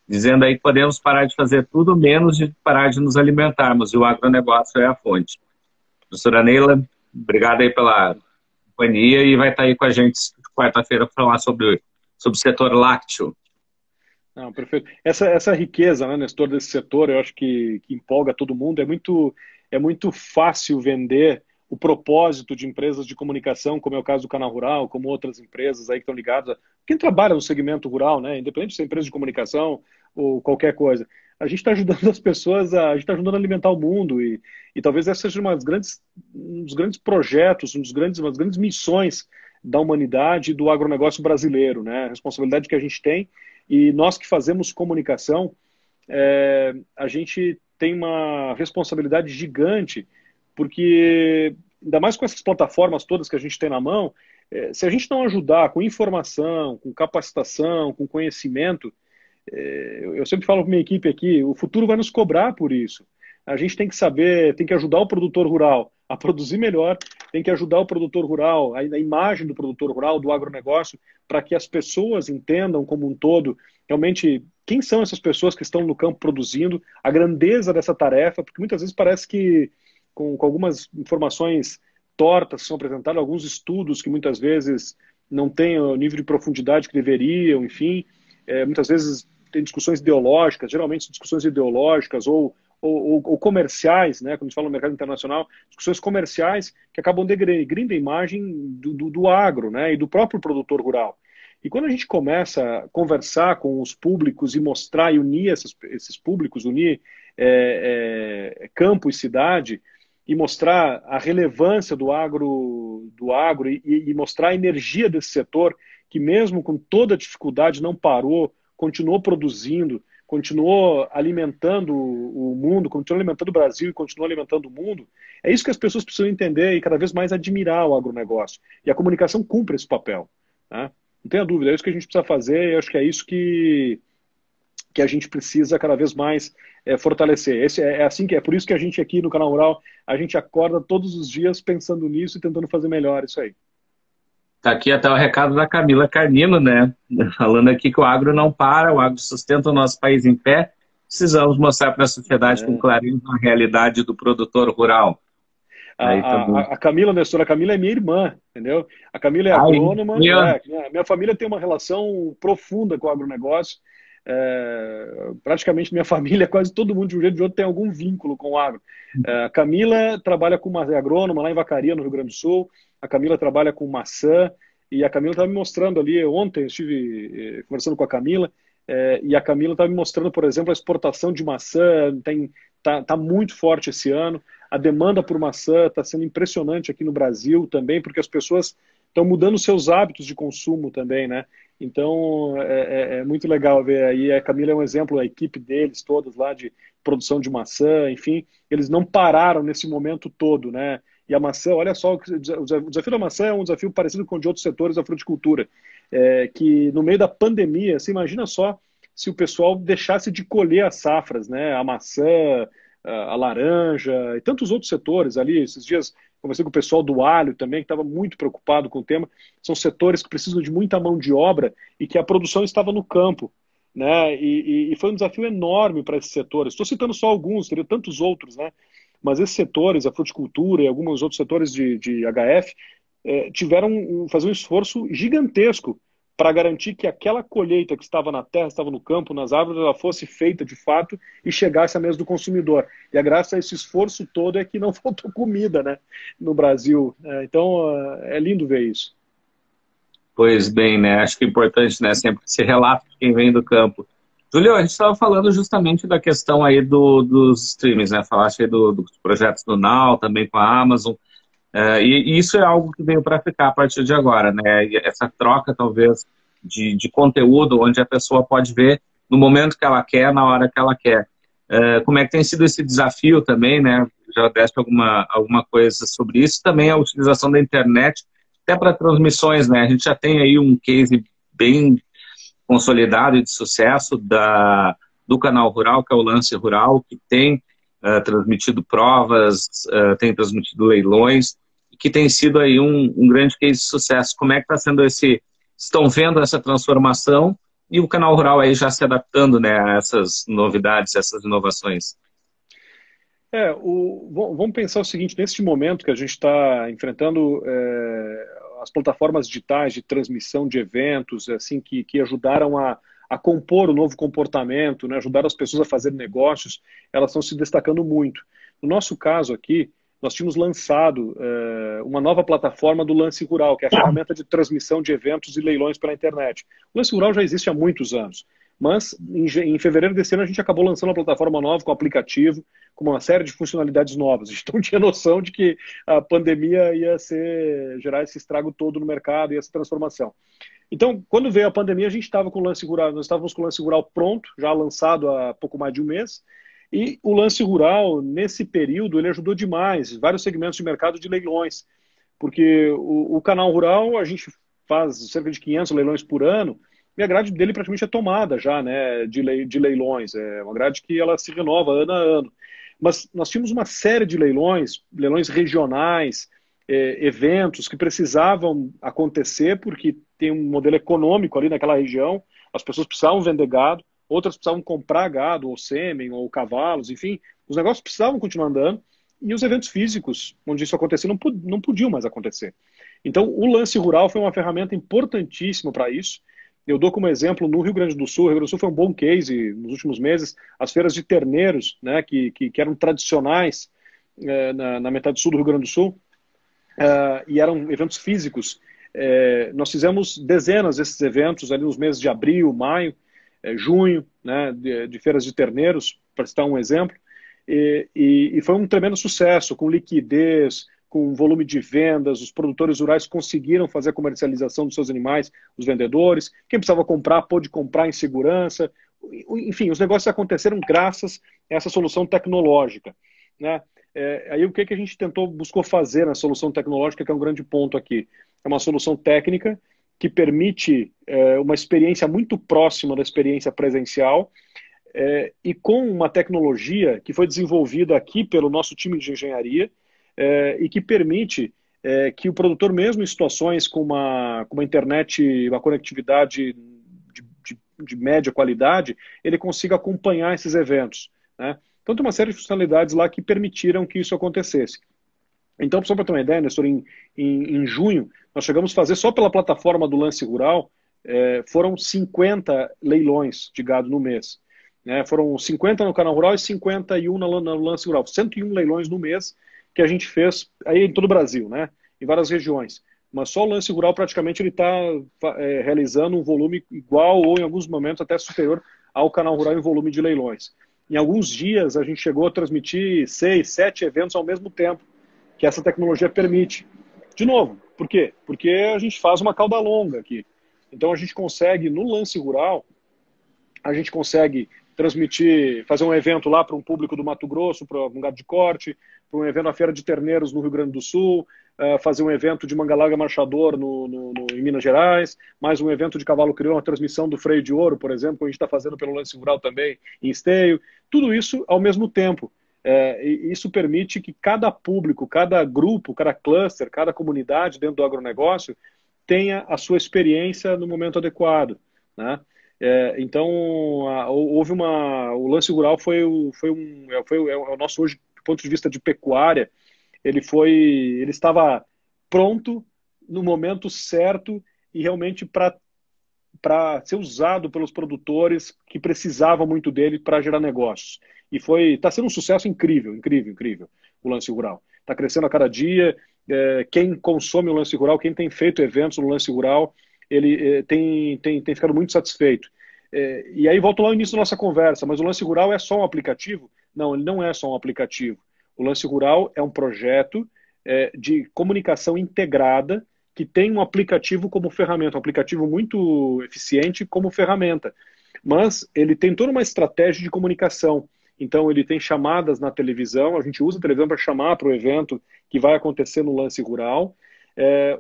A: dizendo aí que podemos parar de fazer tudo, menos de parar de nos alimentarmos, e o agronegócio é a fonte. Professora Neila, obrigado aí pela companhia e vai estar aí com a gente quarta-feira para falar sobre o setor lácteo.
B: Não, perfeito. Essa riqueza, né, Nestor, desse setor, eu acho que empolga todo mundo. É muito fácil vender o propósito de empresas de comunicação, como é o caso do Canal Rural, como outras empresas aí que estão ligadas. Quem trabalha no segmento rural, né, independente de ser empresa de comunicação ou qualquer coisa, a gente está ajudando as pessoas, a gente está ajudando a alimentar o mundo e talvez essa seja um dos grandes projetos, umas grandes missões da humanidade e do agronegócio brasileiro, né? A responsabilidade que a gente tem. E nós que fazemos comunicação, a gente tem uma responsabilidade gigante, porque, ainda mais com essas plataformas todas que a gente tem na mão, se a gente não ajudar com informação, com capacitação, com conhecimento, eu sempre falo para minha equipe aqui, o futuro vai nos cobrar por isso. A gente tem que saber, tem que ajudar o produtor rural a produzir melhor, tem que ajudar o produtor rural, a imagem do produtor rural, do agronegócio, para que as pessoas entendam como um todo, realmente, quem são essas pessoas que estão no campo produzindo, a grandeza dessa tarefa, porque muitas vezes parece que, com algumas informações tortas que são apresentadas, alguns estudos que muitas vezes não têm o nível de profundidade que deveriam, enfim, muitas vezes tem discussões ideológicas, geralmente discussões ideológicas ou comerciais, né, quando a gente fala no mercado internacional, discussões comerciais que acabam degredindo a imagem do agro, né, e do próprio produtor rural. E quando a gente começa a conversar com os públicos e mostrar e unir esses públicos, unir campo e cidade, e mostrar a relevância do agro e mostrar a energia desse setor, que mesmo com toda a dificuldade não parou, continuou produzindo, continuou alimentando o mundo, continuou alimentando o Brasil e continuou alimentando o mundo, é isso que as pessoas precisam entender e cada vez mais admirar o agronegócio. E a comunicação cumpre esse papel, né? Não tenha dúvida, é isso que a gente precisa fazer e eu acho que é isso que a gente precisa cada vez mais fortalecer. Assim que é por isso que a gente aqui no Canal Rural, a gente acorda todos os dias pensando nisso e tentando fazer melhor isso aí.
A: Tá aqui até o recado da Camila Carnino, né? Falando aqui que o agro não para, o agro sustenta o nosso país em pé. Precisamos mostrar para a sociedade com clareza a realidade do produtor rural.
B: A Camila, Nestor, a Camila é minha irmã, entendeu? A Camila é agrônoma. Minha família tem uma relação profunda com o agronegócio. Praticamente minha família, quase todo mundo de um jeito ou de outro tem algum vínculo com o agro. A Camila trabalha com uma agrônoma lá em Vacaria, no Rio Grande do Sul. A Camila trabalha com maçã e a Camila estava me mostrando ali, ontem eu estive conversando com a Camila e a Camila estava me mostrando, por exemplo, a exportação de maçã tá muito forte esse ano. A demanda por maçã está sendo impressionante aqui no Brasil também, porque as pessoas estão mudando seus hábitos de consumo também, né? Então, é muito legal ver aí. A Camila é um exemplo, a equipe deles, todos lá de produção de maçã, enfim, eles não pararam nesse momento todo, né? E a maçã, olha só, o desafio da maçã é um desafio parecido com o de outros setores da fruticultura, que no meio da pandemia, você imagina só se o pessoal deixasse de colher as safras, né? A maçã, a laranja e tantos outros setores ali. Esses dias conversei com o pessoal do alho também, que estava muito preocupado com o tema. São setores que precisam de muita mão de obra e que a produção estava no campo, né? E foi um desafio enorme para esses setores. Estou citando só alguns, teria tantos outros, né? Mas esses setores, a fruticultura e alguns outros setores de HF, tiveram fazer um esforço gigantesco para garantir que aquela colheita que estava na terra, estava no campo, nas árvores, ela fosse feita de fato e chegasse à mesa do consumidor. E a graça a esse esforço todo é que não faltou comida, né, no Brasil. Então, é lindo ver isso.
A: Pois bem, né? Acho que é importante, né, sempre esse relato de quem vem do campo. Júlio, a gente estava falando justamente da questão aí dos streams, né? Falaste aí dos projetos do Now, também com a Amazon. E isso é algo que veio para ficar a partir de agora, né? E essa troca, talvez, de conteúdo, onde a pessoa pode ver no momento que ela quer, na hora que ela quer. Como é que tem sido esse desafio também, né? Já deste alguma coisa sobre isso. Também a utilização da internet, até para transmissões, né? A gente já tem aí um case bem consolidado e de sucesso do Canal Rural, que é o Lance Rural, que tem transmitido provas, tem transmitido leilões, que tem sido aí um grande case de sucesso. Como é que está sendo estão vendo essa transformação e o Canal Rural aí já se adaptando, né, a essas novidades, essas inovações?
B: Vamos pensar o seguinte, neste momento que a gente está enfrentando as plataformas digitais de transmissão de eventos, assim, que ajudaram a compor o novo comportamento, né, ajudaram as pessoas a fazer negócios, elas estão se destacando muito. No nosso caso aqui, nós tínhamos lançado uma nova plataforma do Lance Rural, que é a ferramenta de transmissão de eventos e leilões pela internet. O Lance Rural já existe há muitos anos, mas em fevereiro desse ano a gente acabou lançando uma plataforma nova com aplicativo, com uma série de funcionalidades novas. A gente não tinha noção de que a pandemia ia gerar esse estrago todo no mercado e essa transformação. Então, quando veio a pandemia, a gente estava com o Lance Rural, nós estávamos com o Lance Rural pronto, já lançado há pouco mais de um mês, e o Lance Rural, nesse período, ele ajudou demais vários segmentos de mercado de leilões, porque o Canal Rural, a gente faz cerca de 500 leilões por ano, e a grade dele praticamente é tomada já, né, de leilões, é uma grade que ela se renova ano a ano. Mas nós tínhamos uma série de leilões regionais, eventos que precisavam acontecer porque tem um modelo econômico ali naquela região, as pessoas precisavam vender gado, outras precisavam comprar gado, ou sêmen, ou cavalos, enfim, os negócios precisavam continuar andando, e os eventos físicos, onde isso acontecia, não podiam mais acontecer. Então, o Lance Rural foi uma ferramenta importantíssima para isso. Eu dou como exemplo, no Rio Grande do Sul, o Rio Grande do Sul foi um bom case nos últimos meses, as feiras de terneiros, né, que eram tradicionais na metade sul do Rio Grande do Sul, e eram eventos físicos. Nós fizemos dezenas desses eventos ali nos meses de abril, maio, junho, né, de feiras de terneiros, para citar um exemplo, e foi um tremendo sucesso, com liquidez, com volume de vendas, os produtores rurais conseguiram fazer a comercialização dos seus animais, os vendedores, quem precisava comprar pôde comprar em segurança, enfim, os negócios aconteceram graças a essa solução tecnológica, né? Aí o que a gente buscou fazer na solução tecnológica, que é um grande ponto aqui? É uma solução técnica que permite uma experiência muito próxima da experiência presencial, e com uma tecnologia que foi desenvolvida aqui pelo nosso time de engenharia, e que permite que o produtor, mesmo em situações com uma internet, uma conectividade de média qualidade, ele consiga acompanhar esses eventos, né? Então tem uma série de funcionalidades lá que permitiram que isso acontecesse. Então, só para ter uma ideia, Nestor, em junho, nós chegamos a fazer, só pela plataforma do Lance Rural, foram 50 leilões de gado no mês. Né? Foram 50 no Canal Rural e 51 no Lance Rural. 101 leilões no mês que a gente fez aí em todo o Brasil, né? Em várias regiões. Mas só o Lance Rural praticamente ele está realizando um volume igual ou em alguns momentos até superior ao Canal Rural em volume de leilões. Em alguns dias a gente chegou a transmitir 6, 7 eventos ao mesmo tempo, que essa tecnologia permite. De novo, por quê? Porque a gente faz uma cauda longa aqui. Então a gente consegue, no Lance Rural, a gente consegue transmitir, fazer um evento lá para um público do Mato Grosso, para um gado de corte, para um evento na Feira de Terneiros no Rio Grande do Sul, fazer um evento de Mangalaga Marchador em Minas Gerais, mais um evento de cavalo crioulo, uma transmissão do freio de ouro, por exemplo, que a gente está fazendo pelo Lance Rural também, em Esteio. Tudo isso ao mesmo tempo. E isso permite que cada público, cada grupo, cada cluster, cada comunidade dentro do agronegócio tenha a sua experiência no momento adequado, né? Então, houve o Lance Rural foi o nosso, hoje, do ponto de vista de pecuária, ele estava pronto no momento certo e realmente para ser usado pelos produtores que precisavam muito dele para gerar negócios. E está sendo um sucesso incrível, incrível, incrível, o Lance Rural. Está crescendo a cada dia. Quem consome o Lance Rural, quem tem feito eventos no Lance Rural, ele tem ficado muito satisfeito. E aí volto lá ao início da nossa conversa, mas o Lance Rural é só um aplicativo? Não, ele não é só um aplicativo. O Lance Rural é um projeto de comunicação integrada que tem um aplicativo como ferramenta, um aplicativo muito eficiente como ferramenta. Mas ele tem toda uma estratégia de comunicação. Então ele tem chamadas na televisão, a gente usa a televisão para chamar para o evento que vai acontecer no Lance Rural.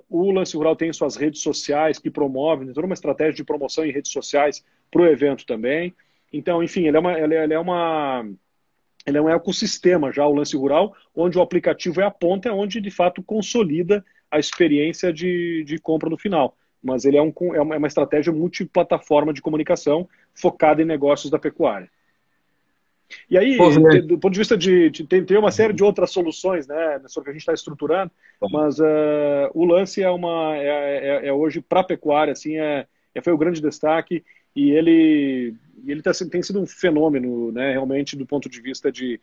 B: O Lance Rural tem suas redes sociais que promovem, tem toda uma estratégia de promoção em redes sociais para o evento também. Então, enfim, ele é um ecossistema já, o Lance Rural, onde o aplicativo é a ponta, onde de fato consolida a experiência de compra no final. Mas ele é uma estratégia multiplataforma de comunicação focada em negócios da pecuária. E aí, do ponto de vista tem uma série de outras soluções, né, sobre que a gente está estruturando, mas o Lance hoje para a pecuária, assim, foi o grande destaque, e ele tem sido um fenômeno, né, realmente, do ponto de vista de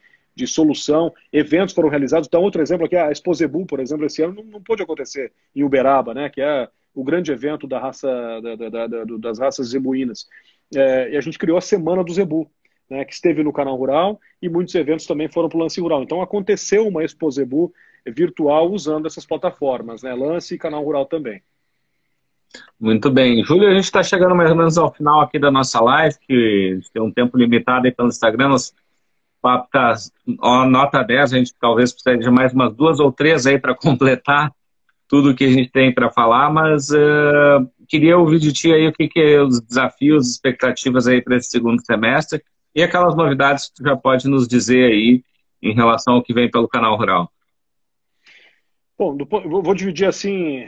B: solução. Eventos foram realizados. Então, outro exemplo aqui, a Expo Zebu, por exemplo, esse ano não pôde acontecer em Uberaba, né, que é o grande evento das raças zebuínas. E a gente criou a Semana do Zebu, né, que esteve no Canal Rural, e muitos eventos também foram para o Lance Rural. Então aconteceu uma Expo Zebu virtual usando essas plataformas, né, Lance e Canal Rural também.
A: Muito bem. Júlio, a gente está chegando mais ou menos ao final aqui da nossa live, que tem um tempo limitado aí pelo Instagram. Nosso papo está nota 10, a gente talvez precise de mais umas 2 ou 3 aí para completar tudo que a gente tem para falar, mas queria ouvir de ti aí o que é os desafios, expectativas aí para esse segundo semestre e aquelas novidades que tu já pode nos dizer aí em relação ao que vem pelo Canal Rural.
B: Bom, vou dividir assim,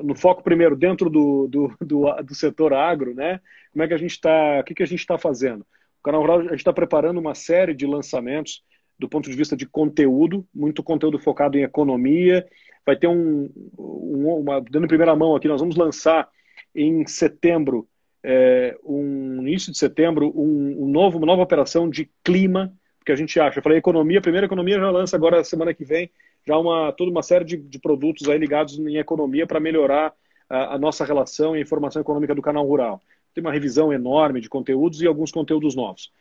B: no foco primeiro, dentro do setor agro, né? Como é que a gente está, o que a gente está fazendo? O Canal Rural, a gente está preparando uma série de lançamentos do ponto de vista de conteúdo, muito conteúdo focado em economia. Vai ter dando em primeira mão aqui, nós vamos lançar em setembro, início de setembro, uma nova operação de clima, que a gente acha. Eu falei economia, a primeira economia já lança agora, semana que vem, já toda uma série de produtos aí ligados em economia para melhorar a nossa relação e a informação econômica do Canal Rural. Tem uma revisão enorme de conteúdos e alguns conteúdos novos.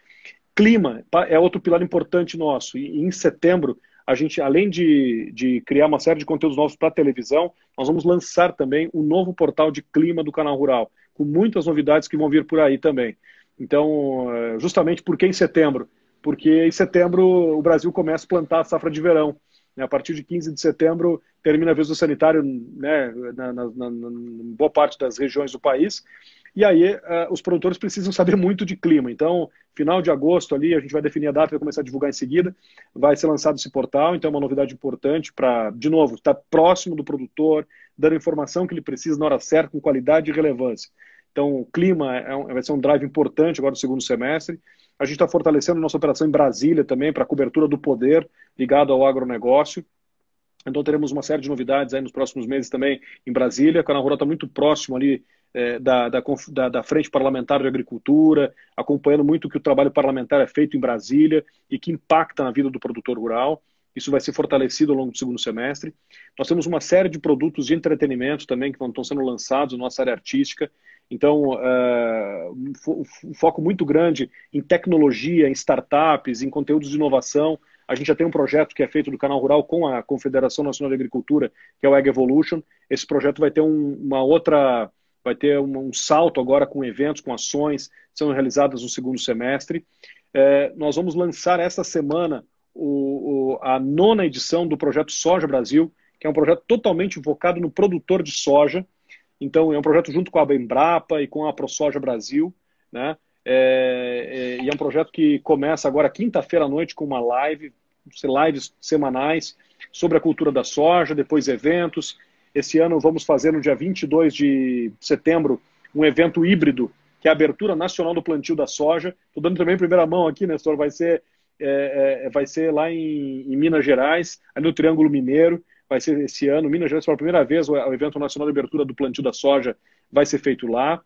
B: Clima é outro pilar importante nosso. E em setembro, a gente, além de criar uma série de conteúdos novos para a televisão, nós vamos lançar também um novo portal de clima do Canal Rural, com muitas novidades que vão vir por aí também. Então, justamente por que em setembro? Porque em setembro o Brasil começa a plantar a safra de verão. Né? A partir de 15 de setembro termina a vez do sanitário, né, na boa parte das regiões do país. E aí os produtores precisam saber muito de clima. Então, final de agosto ali, a gente vai definir a data, vai começar a divulgar em seguida. Vai ser lançado esse portal, então é uma novidade importante para, de novo, estar próximo do produtor, dando a informação que ele precisa na hora certa, com qualidade e relevância. Então, o clima vai ser um drive importante agora no segundo semestre. A gente está fortalecendo nossa operação em Brasília também, para a cobertura do poder ligado ao agronegócio. Então, teremos uma série de novidades aí nos próximos meses também em Brasília. O Canal Rural está muito próximo ali da Frente Parlamentar de Agricultura, acompanhando muito que o trabalho parlamentar é feito em Brasília e que impacta na vida do produtor rural. Isso vai ser fortalecido ao longo do segundo semestre. Nós temos uma série de produtos de entretenimento também que estão sendo lançados na nossa área artística. Então, um foco muito grande em tecnologia, em startups, em conteúdos de inovação. A gente já tem um projeto que é feito do Canal Rural com a Confederação Nacional de Agricultura, que é o Ag Evolution. Esse projeto vai ter um salto agora com eventos, com ações, são realizadas no segundo semestre. Nós vamos lançar esta semana a 9ª edição do projeto Soja Brasil, que é um projeto totalmente focado no produtor de soja. Então, é um projeto junto com a Embrapa e com a ProSoja Brasil, né? E é um projeto que começa agora quinta-feira à noite com uma lives semanais sobre a cultura da soja, depois eventos. Esse ano vamos fazer no dia 22 de setembro um evento híbrido, que é a abertura nacional do plantio da soja. Estou dando também em primeira mão aqui, Nestor, vai ser lá em Minas Gerais, ali no Triângulo Mineiro. Vai ser esse ano, Minas Gerais, pela primeira vez, o evento nacional de abertura do plantio da soja vai ser feito lá.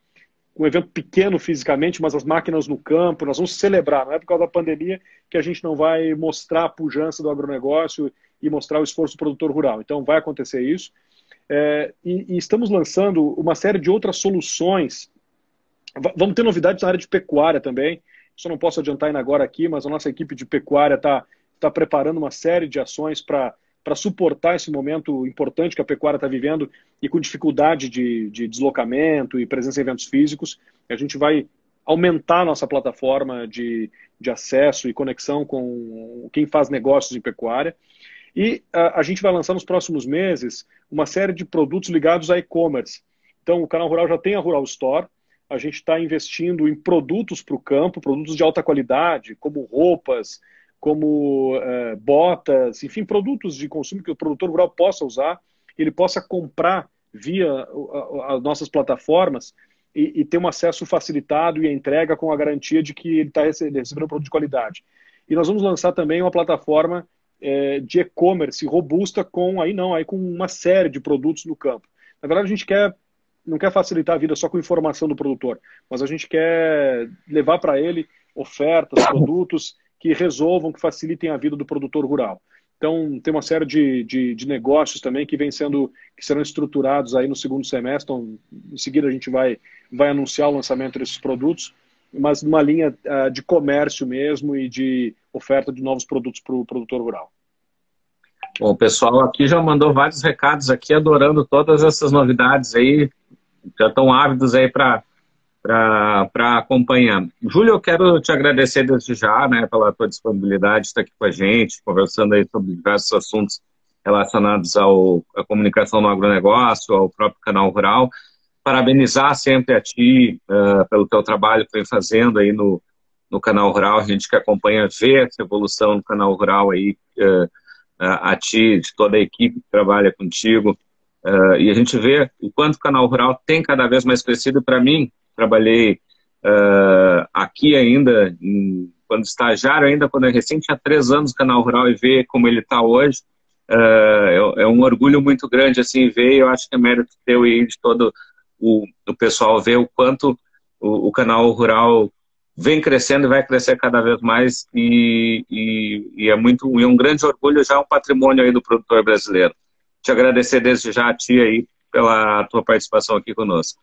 B: Um evento pequeno fisicamente, mas as máquinas no campo, nós vamos celebrar. Não é por causa da pandemia que a gente não vai mostrar a pujança do agronegócio e mostrar o esforço do produtor rural. Então, vai acontecer isso. E estamos lançando uma série de outras soluções. Vamos ter novidades na área de pecuária também. Isso eu não posso adiantar ainda agora aqui, mas a nossa equipe de pecuária está preparando uma série de ações para suportar esse momento importante que a pecuária está vivendo e com dificuldade de deslocamento e presença em eventos físicos. A gente vai aumentar a nossa plataforma de acesso e conexão com quem faz negócios em pecuária. E a gente vai lançar nos próximos meses uma série de produtos ligados a e-commerce. Então, o Canal Rural já tem a Rural Store. A gente está investindo em produtos para o campo, produtos de alta qualidade, como roupas, como botas, enfim, produtos de consumo que o produtor rural possa usar, ele possa comprar via as nossas plataformas e ter um acesso facilitado e a entrega com a garantia de que ele está recebendo um produto de qualidade. E nós vamos lançar também uma plataforma de e-commerce robusta com uma série de produtos no campo. Na verdade, a gente não quer facilitar a vida só com informação do produtor, mas a gente quer levar para ele ofertas, produtos que resolvam, que facilitem a vida do produtor rural. Então, tem uma série de negócios também que serão estruturados aí no segundo semestre. Então, em seguida, a gente vai anunciar o lançamento desses produtos, mas numa linha de comércio mesmo e de oferta de novos produtos para o produtor rural.
A: Bom, o pessoal aqui já mandou vários recados aqui, adorando todas essas novidades aí, já estão ávidos aí para acompanhar. Júlio, eu quero te agradecer desde já, né, pela tua disponibilidade de estar aqui com a gente, conversando aí sobre diversos assuntos relacionados à comunicação no agronegócio, ao próprio Canal Rural. Parabenizar sempre a ti pelo teu trabalho que vem fazendo aí no Canal Rural. A gente que acompanha, vê essa evolução no Canal Rural aí, a ti, de toda a equipe que trabalha contigo. E a gente vê o quanto o Canal Rural tem cada vez mais crescido. Para mim, trabalhei aqui ainda, quando estagiário ainda, quando eu recém tinha 3 anos no Canal Rural, e ver como ele está hoje, é um orgulho muito grande assim, ver. Eu acho que é mérito teu e de todo o pessoal ver o quanto o Canal Rural vem crescendo e vai crescer cada vez mais, e é um grande orgulho, já um patrimônio aí do produtor brasileiro. Te agradecer desde já a ti aí pela tua participação aqui conosco.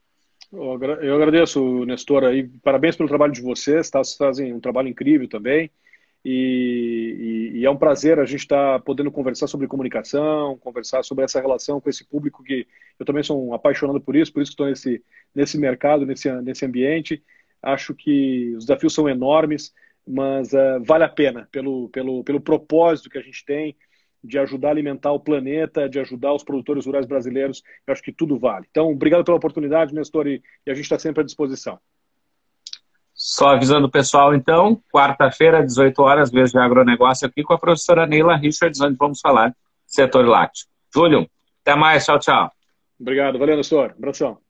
B: Eu agradeço, Nestor, aí. Parabéns pelo trabalho de vocês, tá? Vocês fazem um trabalho incrível também, e é um prazer a gente estar podendo conversar sobre comunicação, conversar sobre essa relação com esse público, que eu também sou um apaixonado por isso que estou nesse mercado, nesse ambiente. Acho que os desafios são enormes, mas vale a pena pelo propósito que a gente tem de ajudar a alimentar o planeta, de ajudar os produtores rurais brasileiros. Eu acho que tudo vale. Então, obrigado pela oportunidade, Nestor, e a gente está sempre à disposição.
A: Só avisando o pessoal, então, quarta-feira, 18 horas, Veja de Agronegócio aqui com a professora Neila Richards, onde vamos falar setor lácteo. Júlio, até mais, tchau, tchau.
B: Obrigado, valeu, Nestor. Abração.